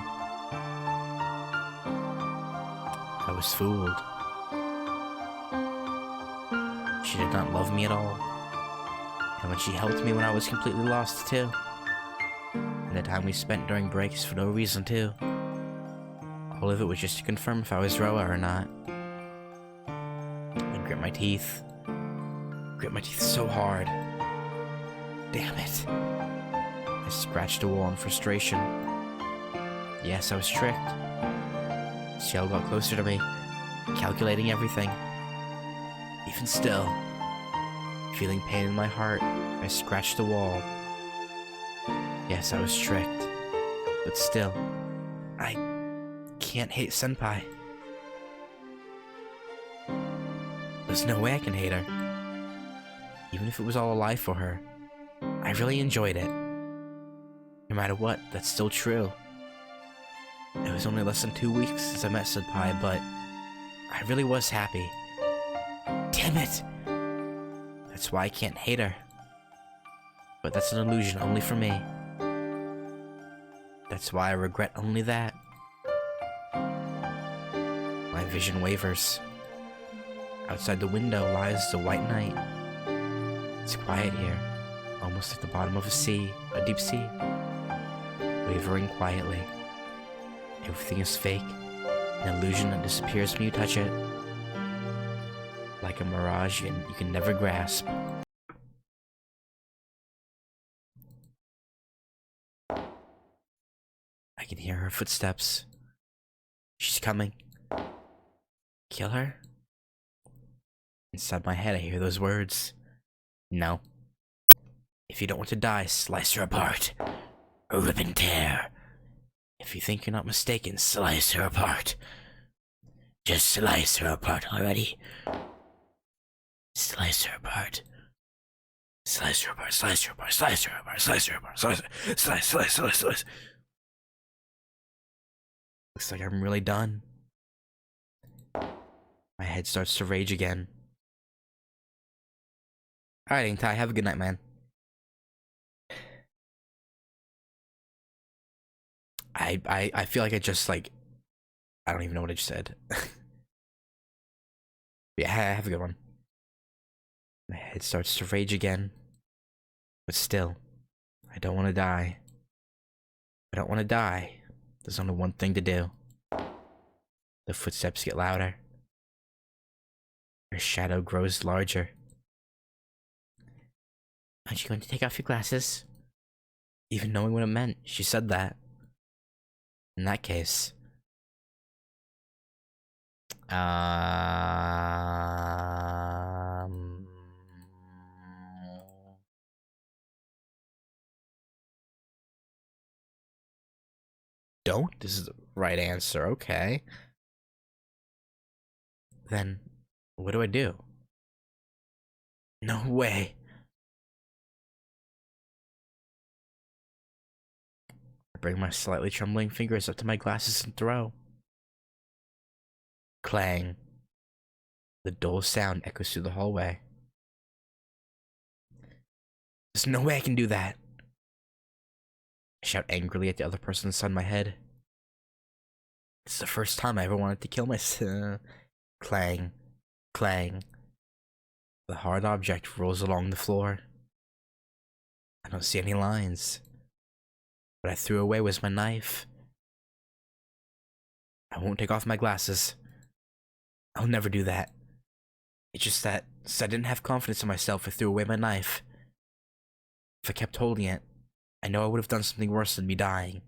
I was fooled. She did not love me at all. And when she helped me when I was completely lost too. And the time we spent during breaks for no reason too. All of it was just to confirm if I was Roa or not. I grit my teeth. Grit my teeth so hard. Damn it. I scratched a wall in frustration. Yes, I was tricked. Ciel got closer to me, calculating everything. Even still, feeling pain in my heart, I scratched the wall. Yes, I was tricked. But still, I can't hate Senpai. There's no way I can hate her. Even if it was all a lie for her. I really enjoyed it. No matter what, that's still true. It was only less than 2 weeks since I met Senpai, but I really was happy. Damn it! That's why I can't hate her. But that's an illusion only for me. That's why I regret only that. My vision wavers. Outside the window lies the white night. It's quiet here, almost at the bottom of a deep sea. Wavering quietly. Everything is fake, an illusion that disappears when you touch it. Like a mirage and you can never grasp. I can hear her footsteps. She's coming. Kill her? Inside my head I hear those words. No. If you don't want to die, slice her apart. Or rip and tear. If you think you're not mistaken, slice her apart. Just slice her apart already. Slice her apart. Slice her apart, slice her apart, slice her apart, slice her apart, slice. Looks like I'm really done. My head starts to rage again. Alright, Inktai, have a good night, man. I feel like I just, like, I don't even know what I just said. Yeah, have a good one. My head starts to rage again. But still, I don't want to die. I don't want to die. There's only one thing to do. The footsteps get louder. Her shadow grows larger. Aren't you going to take off your glasses? Even knowing what it meant, she said that. In that case, Um. Don't? This is the right answer. Okay. Then, what do I do? No way. I bring my slightly trembling fingers up to my glasses and throw. Clang. The dull sound echoes through the hallway. There's no way I can do that. I shout angrily at the other person inside my head. It's the first time I ever wanted to kill myself. Clang. Clang. The hard object rolls along the floor. I don't see any lines. What I threw away was my knife. I won't take off my glasses. I'll never do that. It's just that, since I didn't have confidence in myself, I threw away my knife. If I kept holding it, I know I would have done something worse than me dying.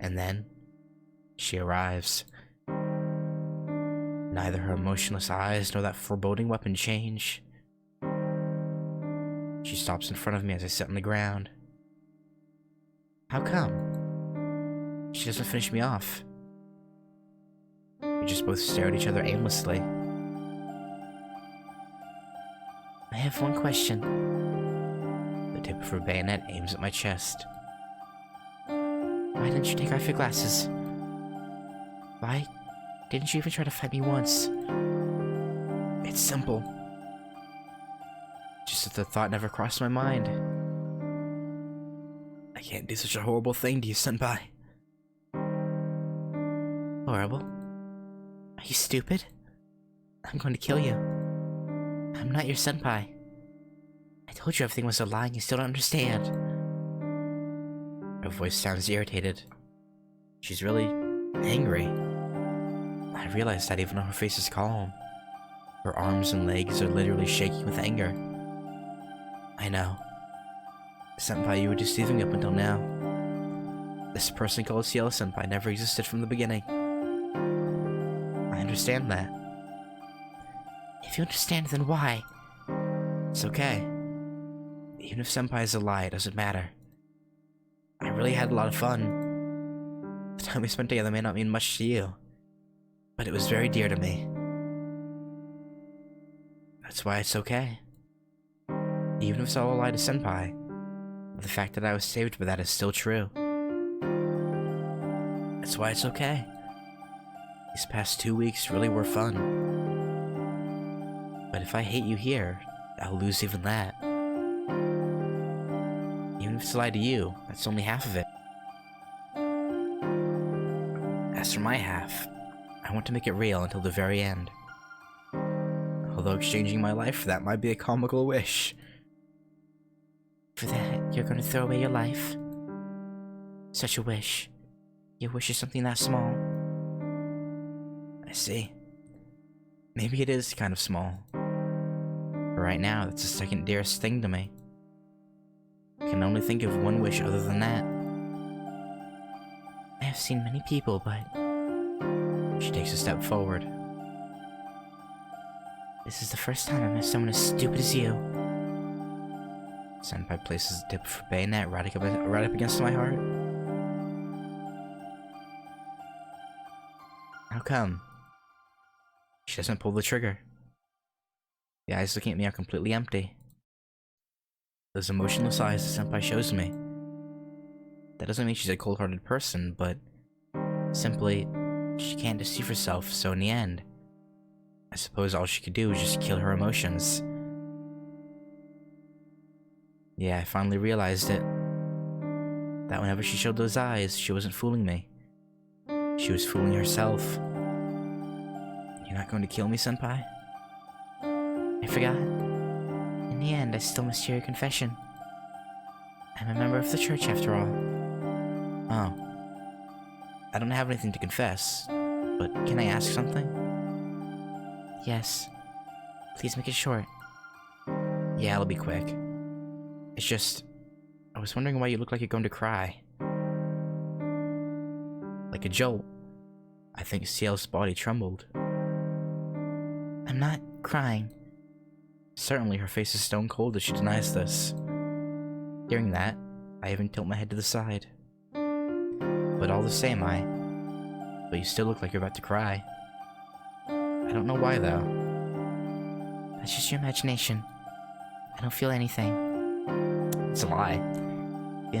And then, she arrives. Neither her emotionless eyes nor that foreboding weapon change. She stops in front of me as I sit on the ground. How come? She doesn't finish me off. We just both stare at each other aimlessly. I have one question. The tip of her bayonet aims at my chest. Why didn't you take off your glasses? Why didn't you even try to fight me once? It's simple. Just that the thought never crossed my mind. I can't do such a horrible thing to you, senpai. Horrible? Are you stupid? I'm going to kill you. I'm not your senpai. I told you everything was a lie and you still don't understand. Her voice sounds irritated. She's really angry. I realize that even though her face is calm, her arms and legs are literally shaking with anger. I know. Senpai, you were deceiving up until now. This person called Ciel senpai never existed from the beginning. I understand that. If you understand, then why? It's okay. Even if senpai is a lie, it doesn't matter. I really had a lot of fun. The time we spent together may not mean much to you, but it was very dear to me. That's why it's okay. Even if it's all a lie to senpai, the fact that I was saved by that is still true. That's why it's okay. These past 2 weeks really were fun. But if I hate you here, I'll lose even that. Even if it's a lie to you, that's only half of it. As for my half, I want to make it real until the very end. Although exchanging my life for that might be a comical wish. For that, you're going to throw away your life? Such a wish. Your wish is something that small. I see. Maybe it is kind of small. But right now, that's the second dearest thing to me. I can only think of one wish other than that. I have seen many people, but... She takes a step forward. This is the first time I met someone as stupid as you. Senpai places the tip of her bayonet right up against my heart. How come? She doesn't pull the trigger. The eyes looking at me are completely empty. Those emotionless eyes the senpai shows me. That doesn't mean she's a cold-hearted person, but simply, she can't deceive herself, so in the end, I suppose all she could do was just kill her emotions. Yeah, I finally realized it. That whenever she showed those eyes, she wasn't fooling me. She was fooling herself. You're not going to kill me, senpai? I forgot. In the end, I still must hear your confession. I'm a member of the church after all. Oh. I don't have anything to confess, but can I ask something? Yes. Please make it short. Yeah, it'll be quick. It's just... I was wondering why you look like you're going to cry. Like a jolt. I think Ciel's body trembled. I'm not crying. Certainly, her face is stone cold as she denies this. Hearing that, I even tilt my head to the side. But all the same, But you still look like you're about to cry. I don't know why, though. That's just your imagination. I don't feel anything. It's a lie. The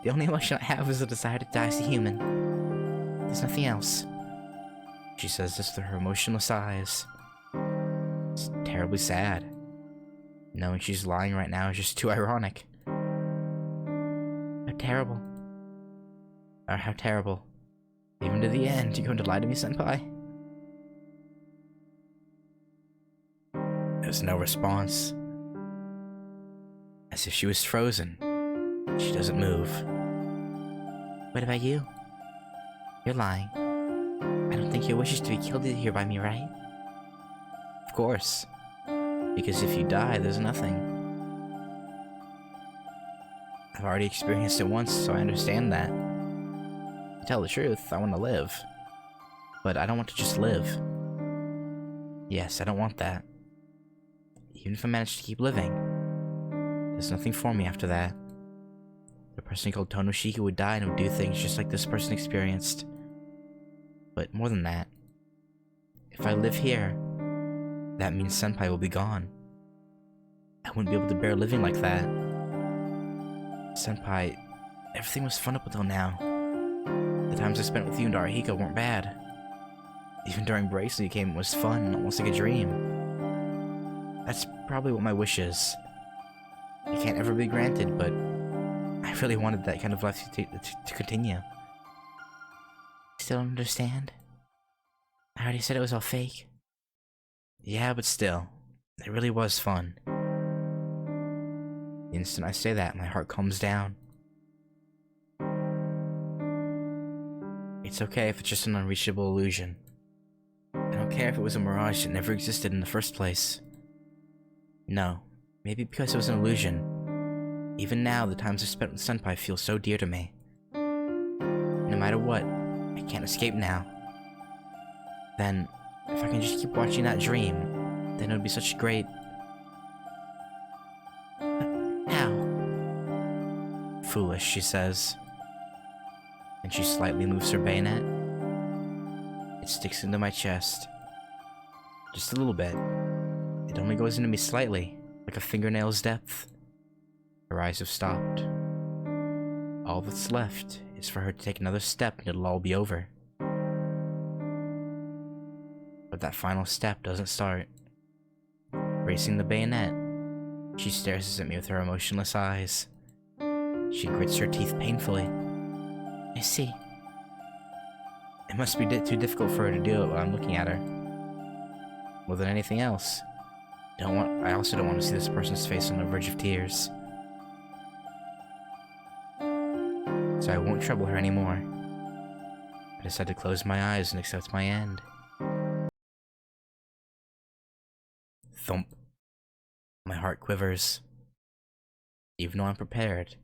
only emotion I have is the desire to die as a human. There's nothing else. She says this through her emotionless eyes. It's terribly sad. Knowing she's lying right now is just too ironic. How terrible. Or how terrible. Even to the end, you're going to lie to me, senpai? There's no response. As if she was frozen. She doesn't move. What about you? You're lying. I don't think your wish is to be killed here by me, right? Of course. Because if you die, there's nothing. I've already experienced it once, so I understand that. To tell the truth, I want to live. But I don't want to just live. Yes, I don't want that. Even if I manage to keep living, there's nothing for me after that. The person called Tonoshiki would die and would do things just like this person experienced. But more than that, if I live here, that means Senpai will be gone. I wouldn't be able to bear living like that. Senpai, everything was fun up until now. The times I spent with you and Arahiko weren't bad. Even during breaks when you came, it was fun, almost like a dream. That's probably what my wish is. It can't ever be granted, but I really wanted that kind of life to continue. Still don't understand? I already said it was all fake. Yeah, but still, it really was fun. The instant I say that, my heart calms down. It's okay if it's just an unreachable illusion. I don't care if it was a mirage that never existed in the first place. No, maybe because it was an illusion. Even now, the times I spent with Senpai feel so dear to me. No matter what, I can't escape now. Then, if I can just keep watching that dream, then it would be such a great... How? Foolish, she says. And she slightly moves her bayonet. It sticks into my chest. Just a little bit. It only goes into me slightly, like a fingernail's depth. Her eyes have stopped. All that's left is for her to take another step and it'll all be over. But that final step doesn't start. Raising the bayonet, she stares at me with her emotionless eyes. She grits her teeth painfully. I see. It must be too difficult for her to do it while I'm looking at her. More than anything else, I also don't want to see this person's face on the verge of tears. So I won't trouble her anymore. I decide to close my eyes and accept my end. Thump. My heart quivers. Even though I'm prepared,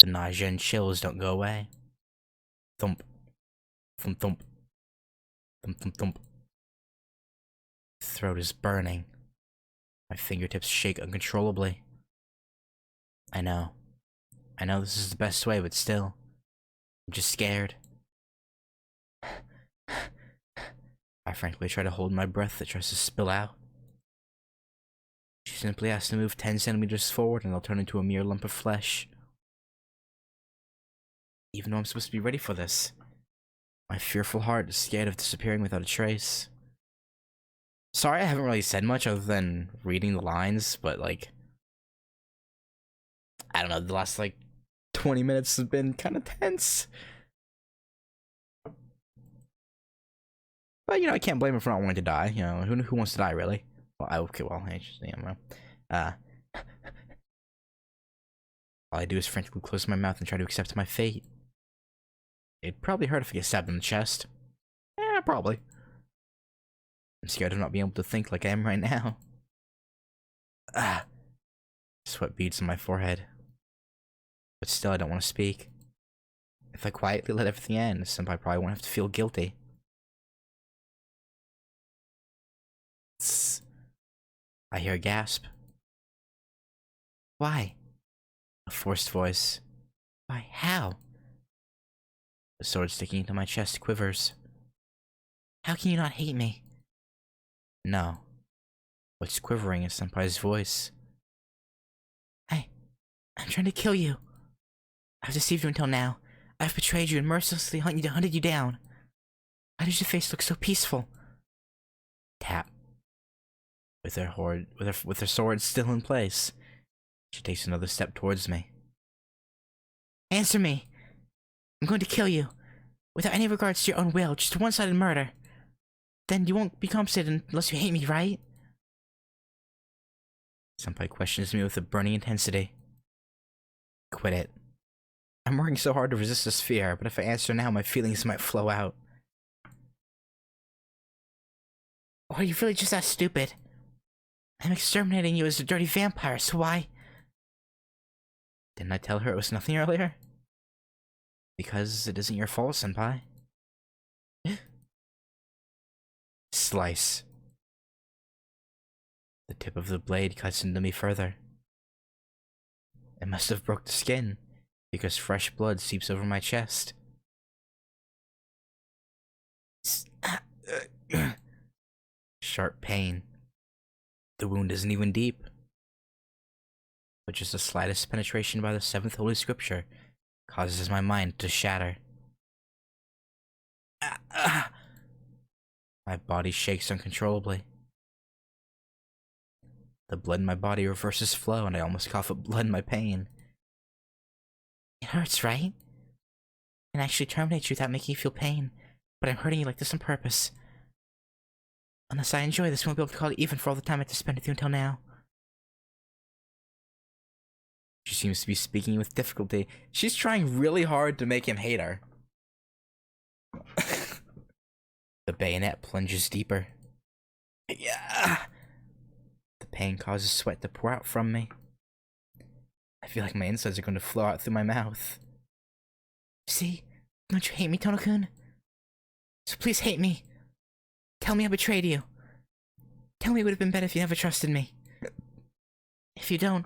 the nausea and chills don't go away. Thump. Thump thump. Thump thump thump. Throat is burning. My fingertips shake uncontrollably. I know this is the best way, but still, I'm just scared. I frankly try to hold my breath that tries to spill out. She simply has to move 10 centimeters forward and I'll turn into a mere lump of flesh. Even though I'm supposed to be ready for this, my fearful heart is scared of disappearing without a trace. Sorry I haven't really said much other than reading the lines, but like, I don't know, the last like 20 minutes have been kind of tense. But, I can't blame him for not wanting to die. Who wants to die, really? Well, I just, all I do is frantically close my mouth and try to accept my fate. It'd probably hurt if I get stabbed in the chest. Probably. I'm scared of not being able to think like I am right now. Sweat beads on my forehead. But still, I don't want to speak. If I quietly let everything end, Senpai probably won't have to feel guilty. Tss. I hear a gasp. Why? A forced voice. Why? How? The sword sticking into my chest quivers. How can you not hate me? No. What's quivering is Senpai's voice. I'm trying to kill you. I've deceived you until now. I've betrayed you and mercilessly hunted you down. Why does your face look so peaceful? Tap. With her sword still in place, she takes another step towards me. Answer me. I'm going to kill you. Without any regards to your own will, just a one-sided murder. Then you won't be compensated unless you hate me, right? Senpai questions me with a burning intensity. Quit it. I'm working so hard to resist this fear, but if I answer now, my feelings might flow out. Or are you really just that stupid? I'm exterminating you as a dirty vampire, so why? Didn't I tell her it was nothing earlier? Because it isn't your fault, Senpai. Slice. The tip of the blade cuts into me further. It must have broke the skin, because fresh blood seeps over my chest. Sharp pain. The wound isn't even deep, but just the slightest penetration by the seventh holy scripture causes my mind to shatter. My body shakes uncontrollably. The blood in my body reverses flow, and I almost cough up blood in my pain. It hurts, right? And actually terminate you without making you feel pain, but I'm hurting you like this on purpose. Unless I enjoy this, we won't be able to call it even for all the time I had to spend with you until now. She seems to be speaking with difficulty. She's trying really hard to make him hate her. The bayonet plunges deeper. Yeah. The pain causes sweat to pour out from me. I feel like my insides are going to flow out through my mouth. See? Don't you hate me, Tono-kun? So please hate me. Tell me I betrayed you. Tell me it would have been better if you never trusted me. If you don't,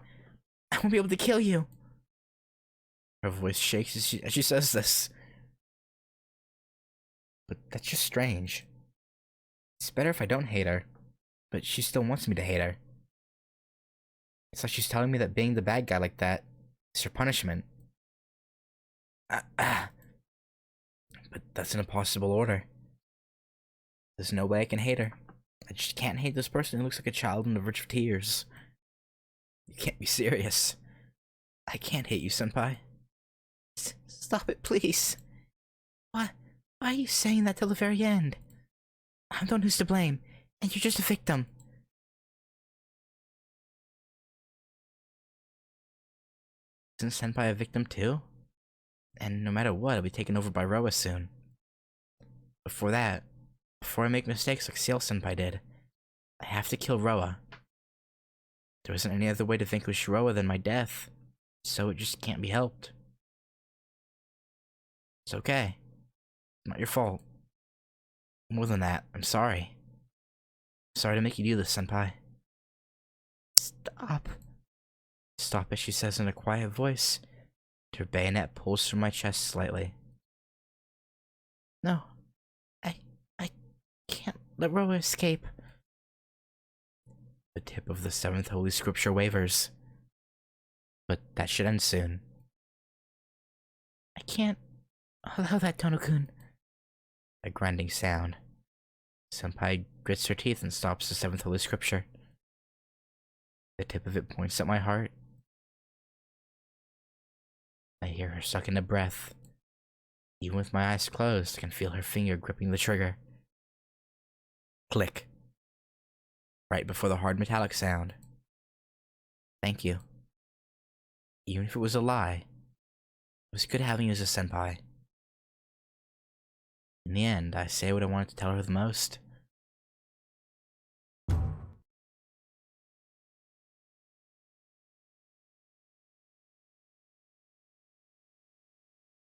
I won't be able to kill you. Her voice shakes as she says this. But that's just strange. It's better if I don't hate her, but she still wants me to hate her. It's like she's telling me that being the bad guy like that is her punishment. But that's an impossible order. There's no way I can hate her. I just can't hate this person who looks like a child on the verge of tears. You can't be serious. I can't hate you, Senpai. Stop it, please. Why are you saying that till the very end? I'm the one who's to blame, and you're just a victim. Isn't Senpai a victim too? And no matter what, I'll be taken over by Roa soon. Before I make mistakes like Ciel Senpai did, I have to kill Roa. There isn't any other way to vanquish Roa than my death, so it just can't be helped. It's okay. Not your fault. More than that, I'm sorry. Sorry to make you do this, Senpai. Stop. Stop it, she says in a quiet voice. Her bayonet pulls from my chest slightly. No. I can't let Roa escape. The tip of the seventh holy scripture wavers. But that should end soon. I can't allow that, Tono-kun. A grinding sound. Senpai grits her teeth and stops the seventh holy scripture. The tip of it points at my heart. I hear her suck in a breath. Even with my eyes closed, I can feel her finger gripping the trigger. Click. Right before the hard metallic sound. Thank you. Even if it was a lie, it was good having you as a senpai. In the end, I say what I wanted to tell her the most.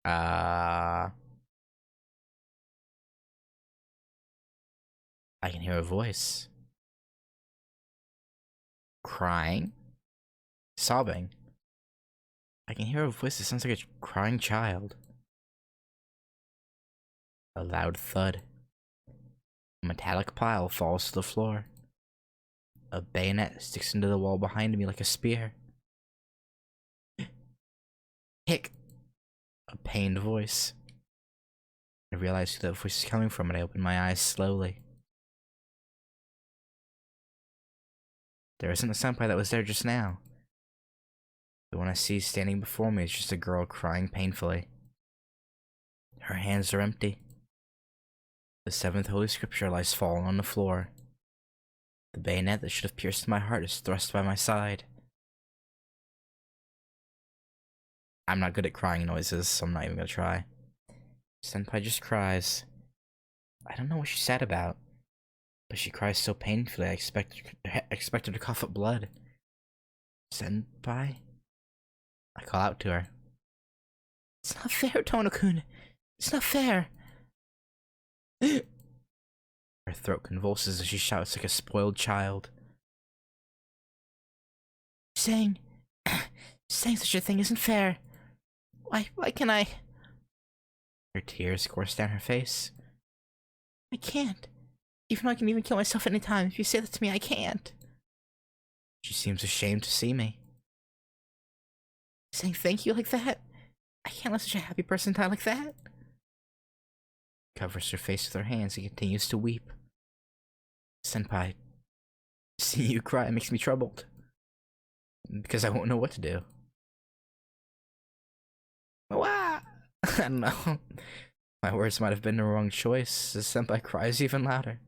I can hear a voice. crying, sobbing. I can hear a voice that sounds like a crying child. A loud thud. A metallic pile falls to the floor. A bayonet sticks into the wall behind me like a spear. Hick! A pained voice. I realize who that voice is coming from and I open my eyes slowly. There isn't the senpai that was there just now. The one I see standing before me is just a girl crying painfully. Her hands are empty. The seventh holy scripture lies fallen on the floor. The bayonet that should have pierced my heart is thrust by my side. I'm not good at crying noises, so I'm not even gonna try. Senpai just cries. I don't know what she's sad about, but she cries so painfully I expected to cough up blood. Senpai? I call out to her. It's not fair, Tono-kun. It's not fair. Her throat convulses as she shouts like a spoiled child. Saying such a thing isn't fair. Why can I? Her tears course down her face. I can't. Even though I can even kill myself any time, if you say that to me, I can't. She seems ashamed to see me. Saying thank you like that? I can't let such a happy person die like that. Covers her face with her hands and continues to weep. Senpai, seeing you cry makes me troubled. Because I won't know what to do. Wah! I don't know. My words might have been the wrong choice, as Senpai cries even louder.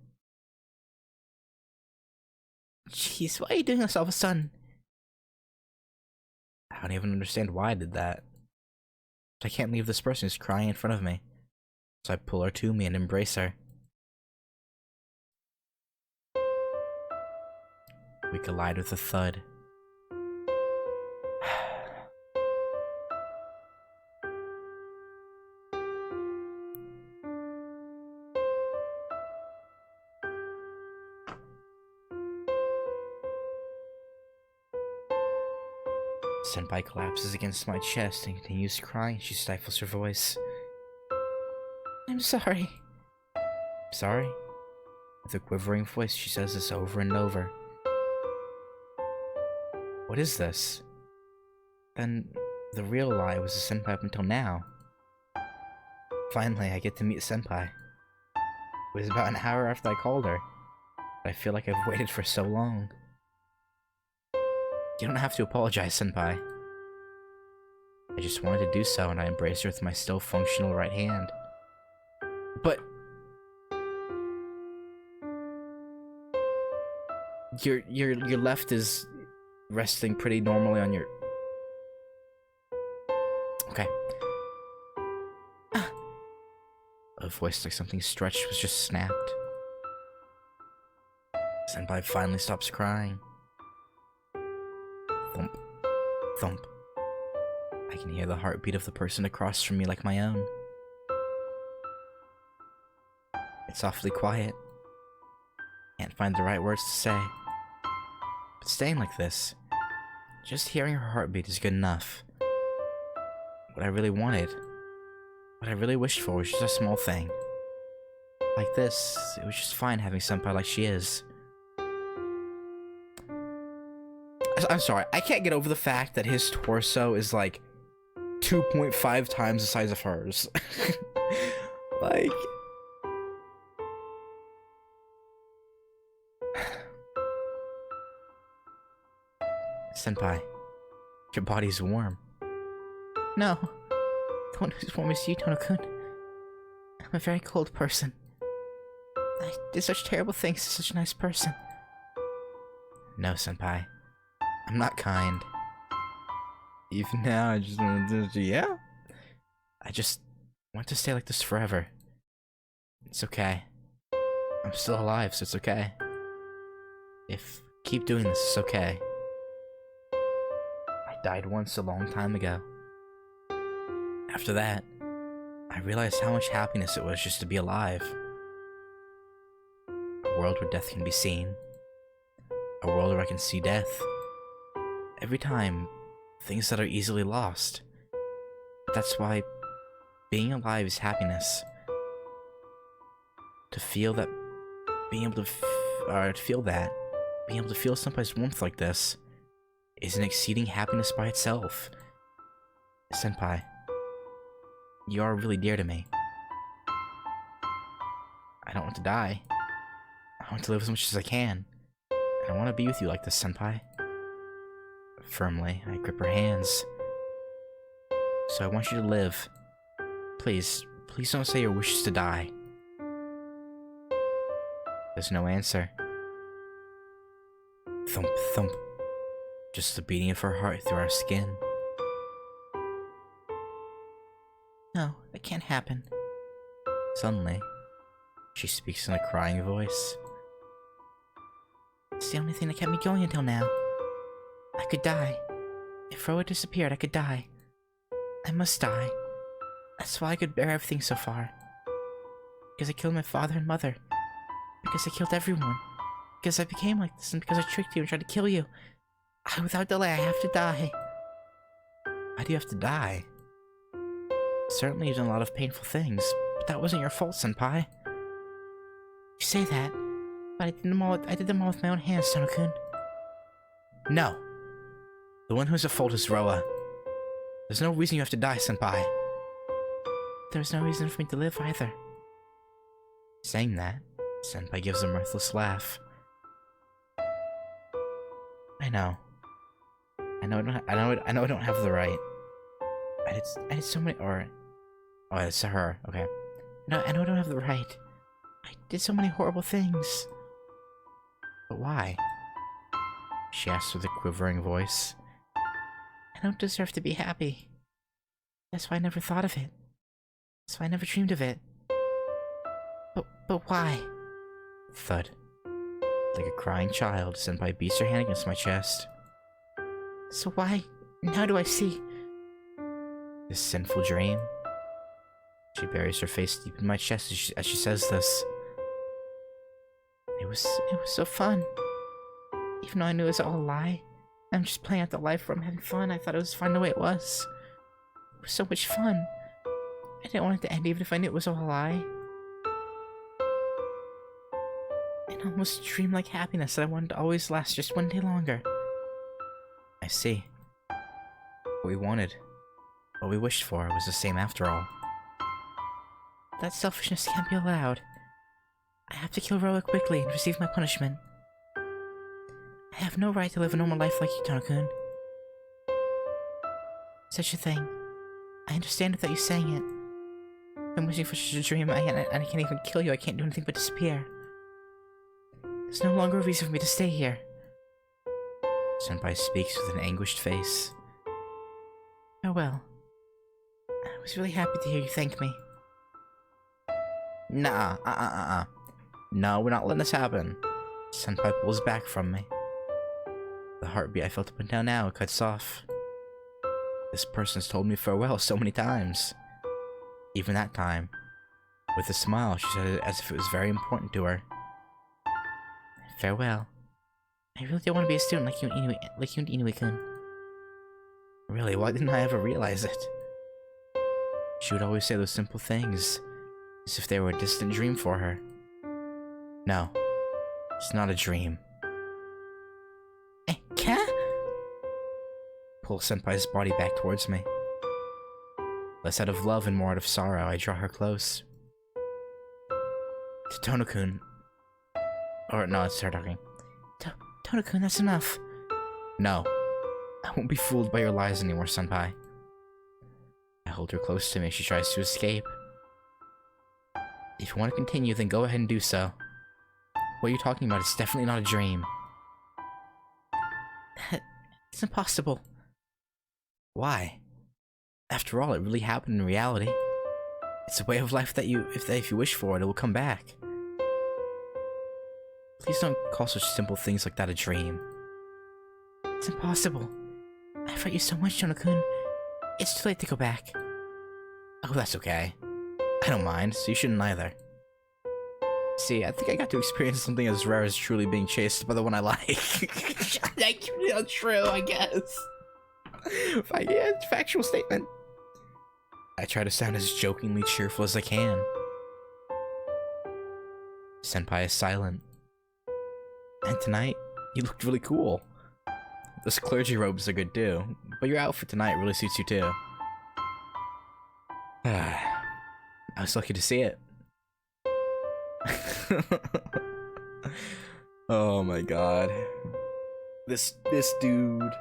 Jeez, why are you doing this all of a sudden? I don't even understand why I did that. But I can't leave this person who's crying in front of me. So I pull her to me and embrace her. We collide with a thud. Senpai collapses against my chest and continues crying. She stifles her voice. I'm sorry. Sorry? With a quivering voice, she says this over and over. What is this? Then the real lie was a senpai up until now. Finally, I get to meet Senpai. It was about an hour after I called her, but I feel like I've waited for so long. You don't have to apologize, Senpai. I just wanted to do so, and I embraced her with my still functional right hand. But your left is resting pretty normally on your. Okay. A voice like something stretched was just snapped. Senpai finally stops crying. Thump. Thump. I can hear the heartbeat of the person across from me like my own. It's awfully quiet. Can't find the right words to say. But staying like this, just hearing her heartbeat is good enough. What I really wanted, what I really wished for was just a small thing. Like this, it was just fine having Senpai like she is. I'm sorry, I can't get over the fact that his torso is like 2.5 times the size of hers. Like... Senpai, your body's warm. No, the one who's warm is you, Tono-kun. I'm a very cold person. I did such terrible things to such a nice person. No, Senpai. I'm not kind. Even now, I just want to, yeah? I just want to stay like this forever. It's okay. I'm still alive, so it's okay. If keep doing this, it's okay. I died once a long time ago. After that, I realized how much happiness it was just to be alive. A world where death can be seen. A world where I can see death. Every time, things that are easily lost. That's why being alive is happiness. To feel that, being able to being able to feel Senpai's warmth like this is an exceeding happiness by itself. Senpai, you are really dear to me. I don't want to die. I want to live as much as I can. And I want to be with you like this, Senpai. Firmly, I grip her hands. So I want you to live. Please, please don't say your wish is to die. There's no answer. Thump, thump. Just the beating of her heart through our skin. No, that can't happen. Suddenly, she speaks in a crying voice. It's the only thing that kept me going until now. I could die. If Roa disappeared, I could die. I must die. That's why I could bear everything so far. Because I killed my father and mother. Because I killed everyone. Because I became like this, and because I tricked you and tried to kill you. Without delay, I have to die. Why do you have to die? Certainly you've done a lot of painful things, but that wasn't your fault, Senpai. You say that, but I did them all with my own hands, Tono-kun. No. The one who's at fault is Roa. There's no reason you have to die, Senpai. There's no reason for me to live either. Saying that, Senpai gives a mirthless laugh. I know. I know I don't have the right. I did so many, oh, it's her, okay. No, I know I don't have the right. I did so many horrible things. But why? She asked with a quivering voice. I don't deserve to be happy. That's why I never thought of it. That's why I never dreamed of it. But why? Thud. Like a crying child, Senpai beats her hand against my chest. So why? Now do I see? This sinful dream? She buries her face deep in my chest as she says this. It was so fun. Even though I knew it was all a lie. I'm just playing out the life where I'm having fun. I thought it was fun the way it was. It was so much fun. I didn't want it to end even if I knew it was all a lie. An almost dreamlike happiness that I wanted to always last just one day longer. I see. What we wanted, what we wished for, was the same after all. That selfishness can't be allowed. I have to kill Roa quickly and receive my punishment. I have no right to live a normal life like you, Tono-kun. Such a thing. I understand without you saying it. I'm wishing for such a dream, and I can't even kill you. I can't do anything but disappear. There's no longer a reason for me to stay here. Senpai speaks with an anguished face. Farewell. I was really happy to hear you thank me. Nah, No, we're not letting this happen. Senpai pulls back from me. The heartbeat I felt up and down now cuts off. This person's told me farewell so many times. Even that time, with a smile, she said it as if it was very important to her. Farewell. I really don't want to be a student like you and Inoue-kun. Really, why didn't I ever realize it? She would always say those simple things, as if they were a distant dream for her. No, it's not a dream. Pull Senpai's body back towards me. Less out of love and more out of sorrow, I draw her close. To Tono-kun. Or no, it's her talking. Tono-kun, that's enough. No. I won't be fooled by your lies anymore, Senpai. I hold her close to me as she tries to escape. If you want to continue, then go ahead and do so. What you're talking about is definitely not a dream. It's impossible. Why? After all, it really happened in reality. It's a way of life that if you wish for it, it will come back. Please don't call such simple things like that a dream. It's impossible. I've hurt you so much, Tono-kun. It's too late to go back. Oh, that's okay. I don't mind, so you shouldn't either. See, I think I got to experience something as rare as truly being chased by the one I like. That's true, I guess. Yeah, it's a factual statement. I try to sound as jokingly cheerful as I can. Senpai is silent. And tonight, you looked really cool. Those clergy robes are good too, but your outfit tonight really suits you too. I was lucky to see it. Oh my god. This dude.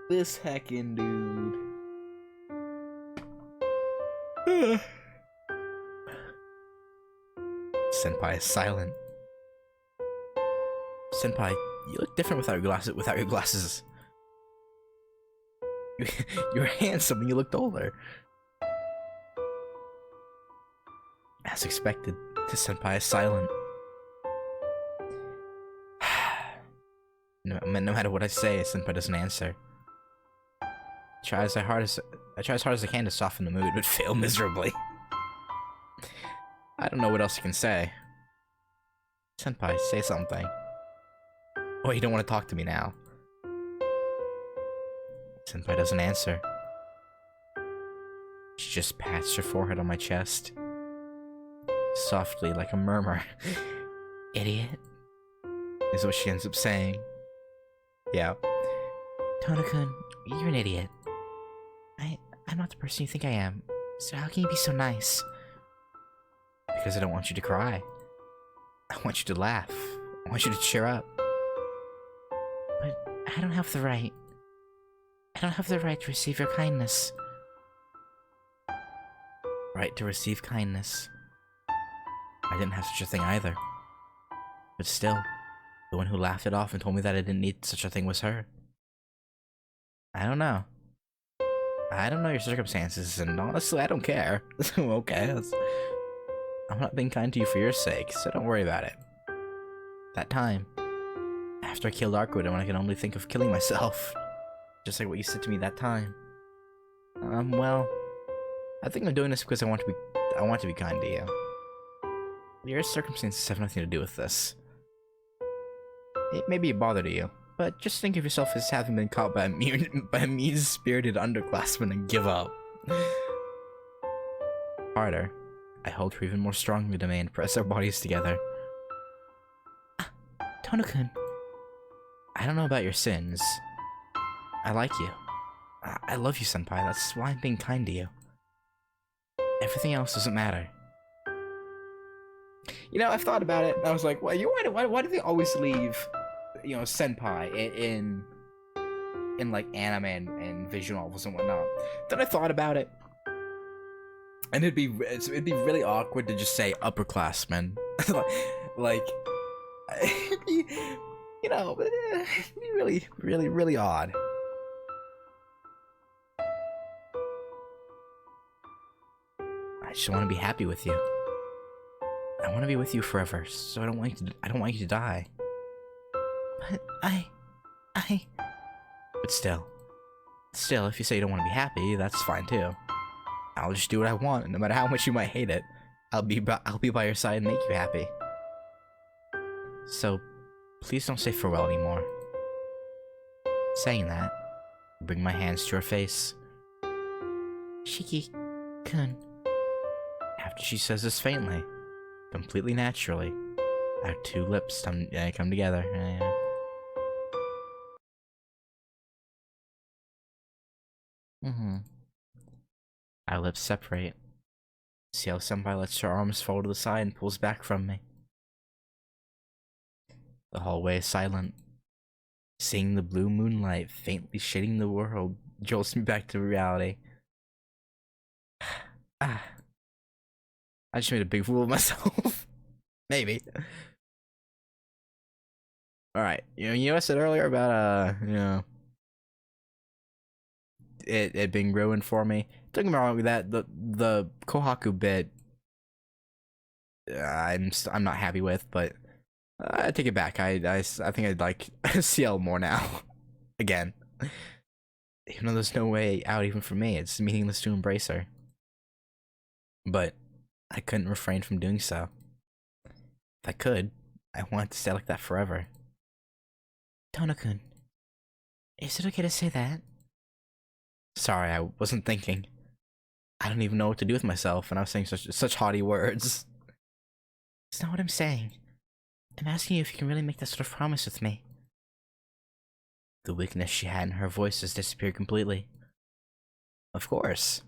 This heckin' dude. Senpai is silent. Senpai, you look different without your glasses. You're handsome and you looked older. As expected, the senpai is silent. No matter what I say, senpai doesn't answer. I try as hard as I can to soften the mood, but fail miserably. I don't know what else I can say. Senpai, say something. Oh, you don't want to talk to me now. Senpai doesn't answer. She just pats her forehead on my chest. Softly, like a murmur. Idiot. Is what she ends up saying. Yeah. Tonokun, you're an idiot. I'm not the person you think I am. So how can you be so nice? Because I don't want you to cry. I want you to laugh. I want you to cheer up. But I don't have the right. I don't have the right to receive your kindness. Right to receive kindness. I didn't have such a thing either. But still, the one who laughed it off and told me that I didn't need such a thing was her. I don't know. I don't know your circumstances, and honestly, I don't care. Okay, I'm not being kind to you for your sake, so don't worry about it. That time, after I killed Arkwood, when I could only think of killing myself. Just like what you said to me that time. Well, I think I'm doing this because I want to be kind to you. Your circumstances have nothing to do with this. It may be a bother to you, but just think of yourself as having been caught by a mean-spirited underclassman and give up. Harder. I hold her even more strongly to me and press our bodies together. Tonokun. I don't know about your sins. I like you. I love you, senpai. That's why I'm being kind to you. Everything else doesn't matter. You know, I've thought about it, and I was like, well, why do they always leave, you know, senpai in like anime and visual novels and whatnot? Then I thought about it, and it'd be really awkward to just say upperclassmen, like, it'd be, you know, it'd be really odd. I just want to be happy with you. I want to be with you forever, so I don't want you to die. But But still, if you say you don't want to be happy, that's fine too. I'll just do what I want, and no matter how much you might hate it, I'll be by your side and make you happy. So, please don't say farewell anymore. Saying that, I bring my hands to her face. Shiki-kun. After she says this faintly, completely naturally, our two lips come together. Our lips separate. Ciel senpai lets her arms fall to the side and pulls back from me. The hallway is silent. Seeing the blue moonlight faintly shading the world jolts me back to reality. I just made a big fool of myself. Maybe. Alright, you know what I said earlier about, you know, it being ruined for me? Don't get me wrong with that, the Kohaku bit, I'm not happy with, but I take it back. I think I'd like Ciel more now. Again. Even though there's no way out even for me, it's meaningless to embrace her. But I couldn't refrain from doing so. If I could, I want it to stay like that forever. Tonokun, is it okay to say that? Sorry, I wasn't thinking. I don't even know what to do with myself, and I was saying such haughty words. It's not what I'm saying. I'm asking you if you can really make that sort of promise with me. The weakness she had in her voice has disappeared completely. Of course.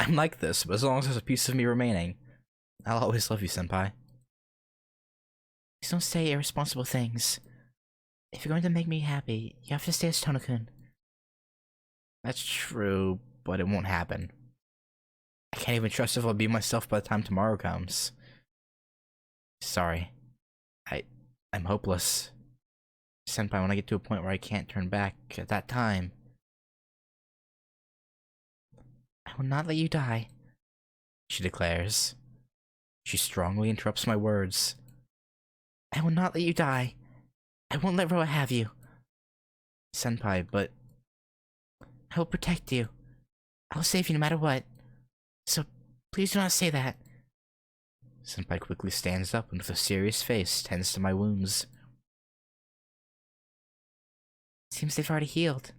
I'm like this, but as long as there's a piece of me remaining, I'll always love you, senpai. Please don't say irresponsible things. If you're going to make me happy, you have to stay as Tonokun. That's true, but it won't happen. I can't even trust if I'll be myself by the time tomorrow comes. Sorry. I'm hopeless. Senpai, when I get to a point where I can't turn back at that time, I will not let you die, she declares. She strongly interrupts my words. I will not let you die. I won't let Roa have you. Senpai, but I will protect you. I will save you no matter what. So, please do not say that. Senpai quickly stands up and with a serious face tends to my wounds. Seems they've already healed.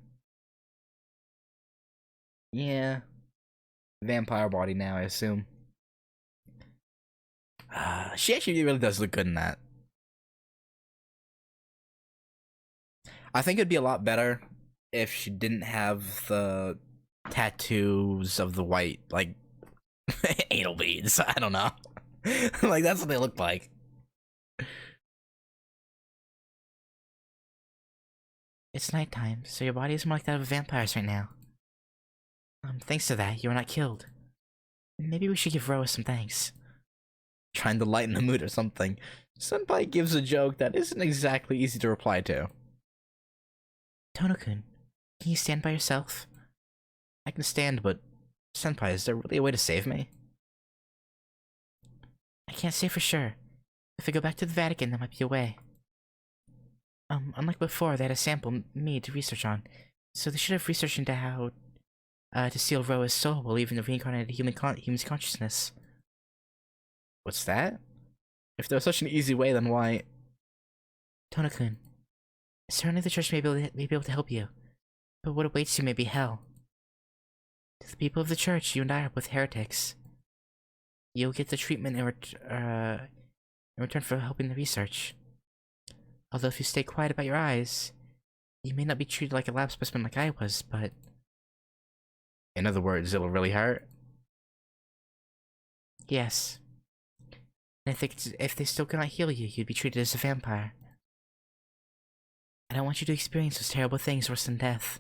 Yeah. Vampire body now, I assume. She actually really does look good in that. I think it'd be a lot better if she didn't have the tattoos of the white, like, anal beads. I don't know. Like, that's what they look like. It's nighttime, so your body is more like that of vampires right now. Thanks to that, you were not killed. Maybe we should give Roa some thanks. Trying to lighten the mood or something. Senpai gives a joke that isn't exactly easy to reply to. Tonokun, can you stand by yourself? I can stand, but Senpai, is there really a way to save me? I can't say for sure. If I go back to the Vatican, there might be a way. Unlike before, they had a sample me to research on, so they should have researched into how to steal Roa's soul while leaving the reincarnated human's consciousness. What's that? If there's such an easy way, then why? Tonokun, certainly the church may be able to help you, but what awaits you may be hell. To the people of the church, you and I are both heretics. You'll get the treatment in return for helping the research. Although if you stay quiet about your eyes, you may not be treated like a lab specimen like I was, but... In other words, it'll really hurt? Yes. And if they still cannot heal you, you'd be treated as a vampire. I don't want you to experience those terrible things worse than death.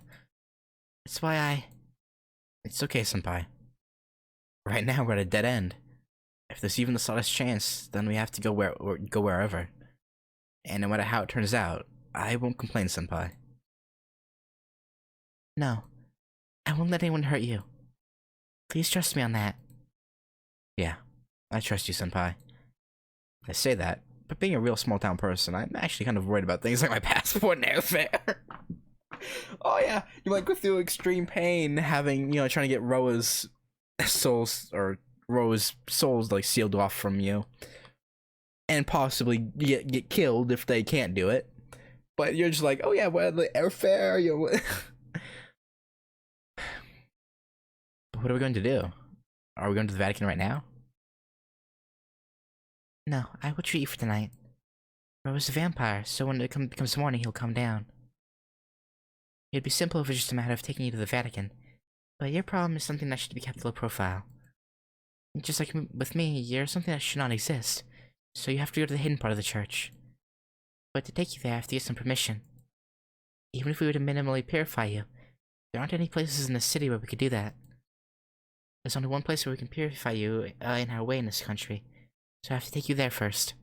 That's why I... It's okay, senpai. Right now we're at a dead end. If there's even the slightest chance, then we have to go wherever. And no matter how it turns out, I won't complain, senpai. No. I won't let anyone hurt you. Please trust me on that. Yeah, I trust you, senpai. I say that, but being a real small-town person, I'm actually kind of worried about things like my passport and airfare. Oh yeah, you might go through extreme pain having, trying to get Roa's souls, like, sealed off from you. And possibly get killed if they can't do it. But you're just like, oh yeah, well, the airfare, But what are we going to do? Are we going to the Vatican right now? No, I will treat you for tonight. Roa's a vampire, so when it becomes morning, he'll calm down. It'd be simple if it was just a matter of taking you to the Vatican, but your problem is something that should be kept low profile. Just like with me, you're something that should not exist, so you have to go to the hidden part of the church. But to take you there, I have to get some permission. Even if we were to minimally purify you, there aren't any places in the city where we could do that. There's only one place where we can purify you in our way in this country, so I have to take you there first.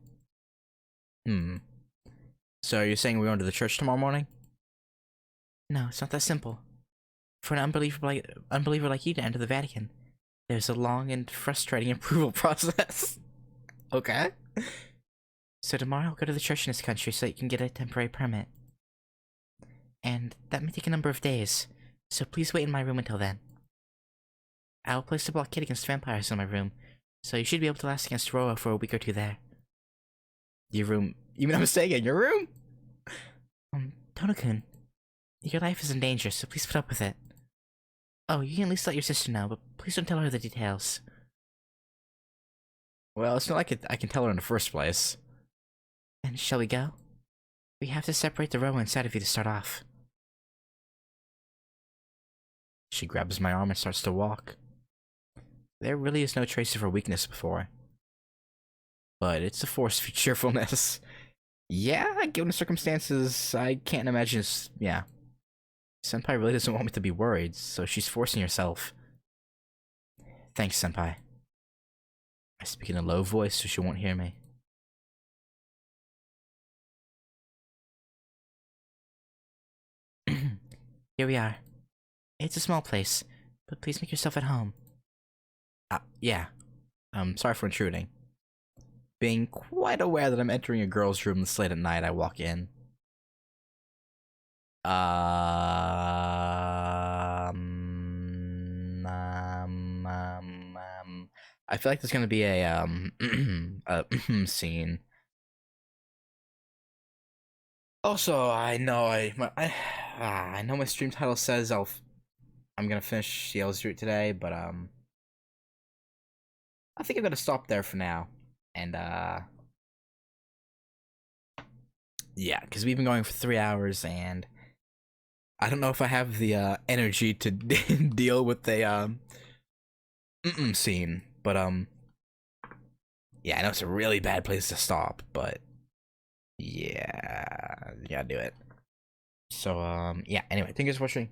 So you're saying we're going to the church tomorrow morning? No, it's not that simple. For an unbeliever like you to enter the Vatican, there's a long and frustrating approval process. Okay. So tomorrow I'll go to the church in this country so that you can get a temporary permit. And that may take a number of days, so please wait in my room until then. I'll place a blockade against vampires in my room, so you should be able to last against Roa for a week or two there. Your room. You mean I'm staying in your room? Tono-kun, your life is in danger, so please put up with it. Oh, you can at least let your sister know, but please don't tell her the details. Well, it's not like I can tell her in the first place. And shall we go? We have to separate the row inside of you to start off. She grabs my arm and starts to walk. There really is no trace of her weakness before. But it's a force for cheerfulness. Yeah, given the circumstances, I can't imagine yeah. Senpai really doesn't want me to be worried, so she's forcing herself. Thanks, Senpai. I speak in a low voice so she won't hear me. Here we are. It's a small place, but please make yourself at home. Yeah. Sorry for intruding. Being quite aware that I'm entering a girl's room this late at night, I walk in. I feel like there's gonna be a a scene. Also, I know I know my stream title says I'm gonna finish Ciel's route today, but I think I'm gonna stop there for now. And yeah, because we've been going for 3 hours, and I don't know if I have the energy to deal with a scene. But yeah, I know it's a really bad place to stop, but yeah, you gotta do it. So yeah. Anyway, thank you guys for watching.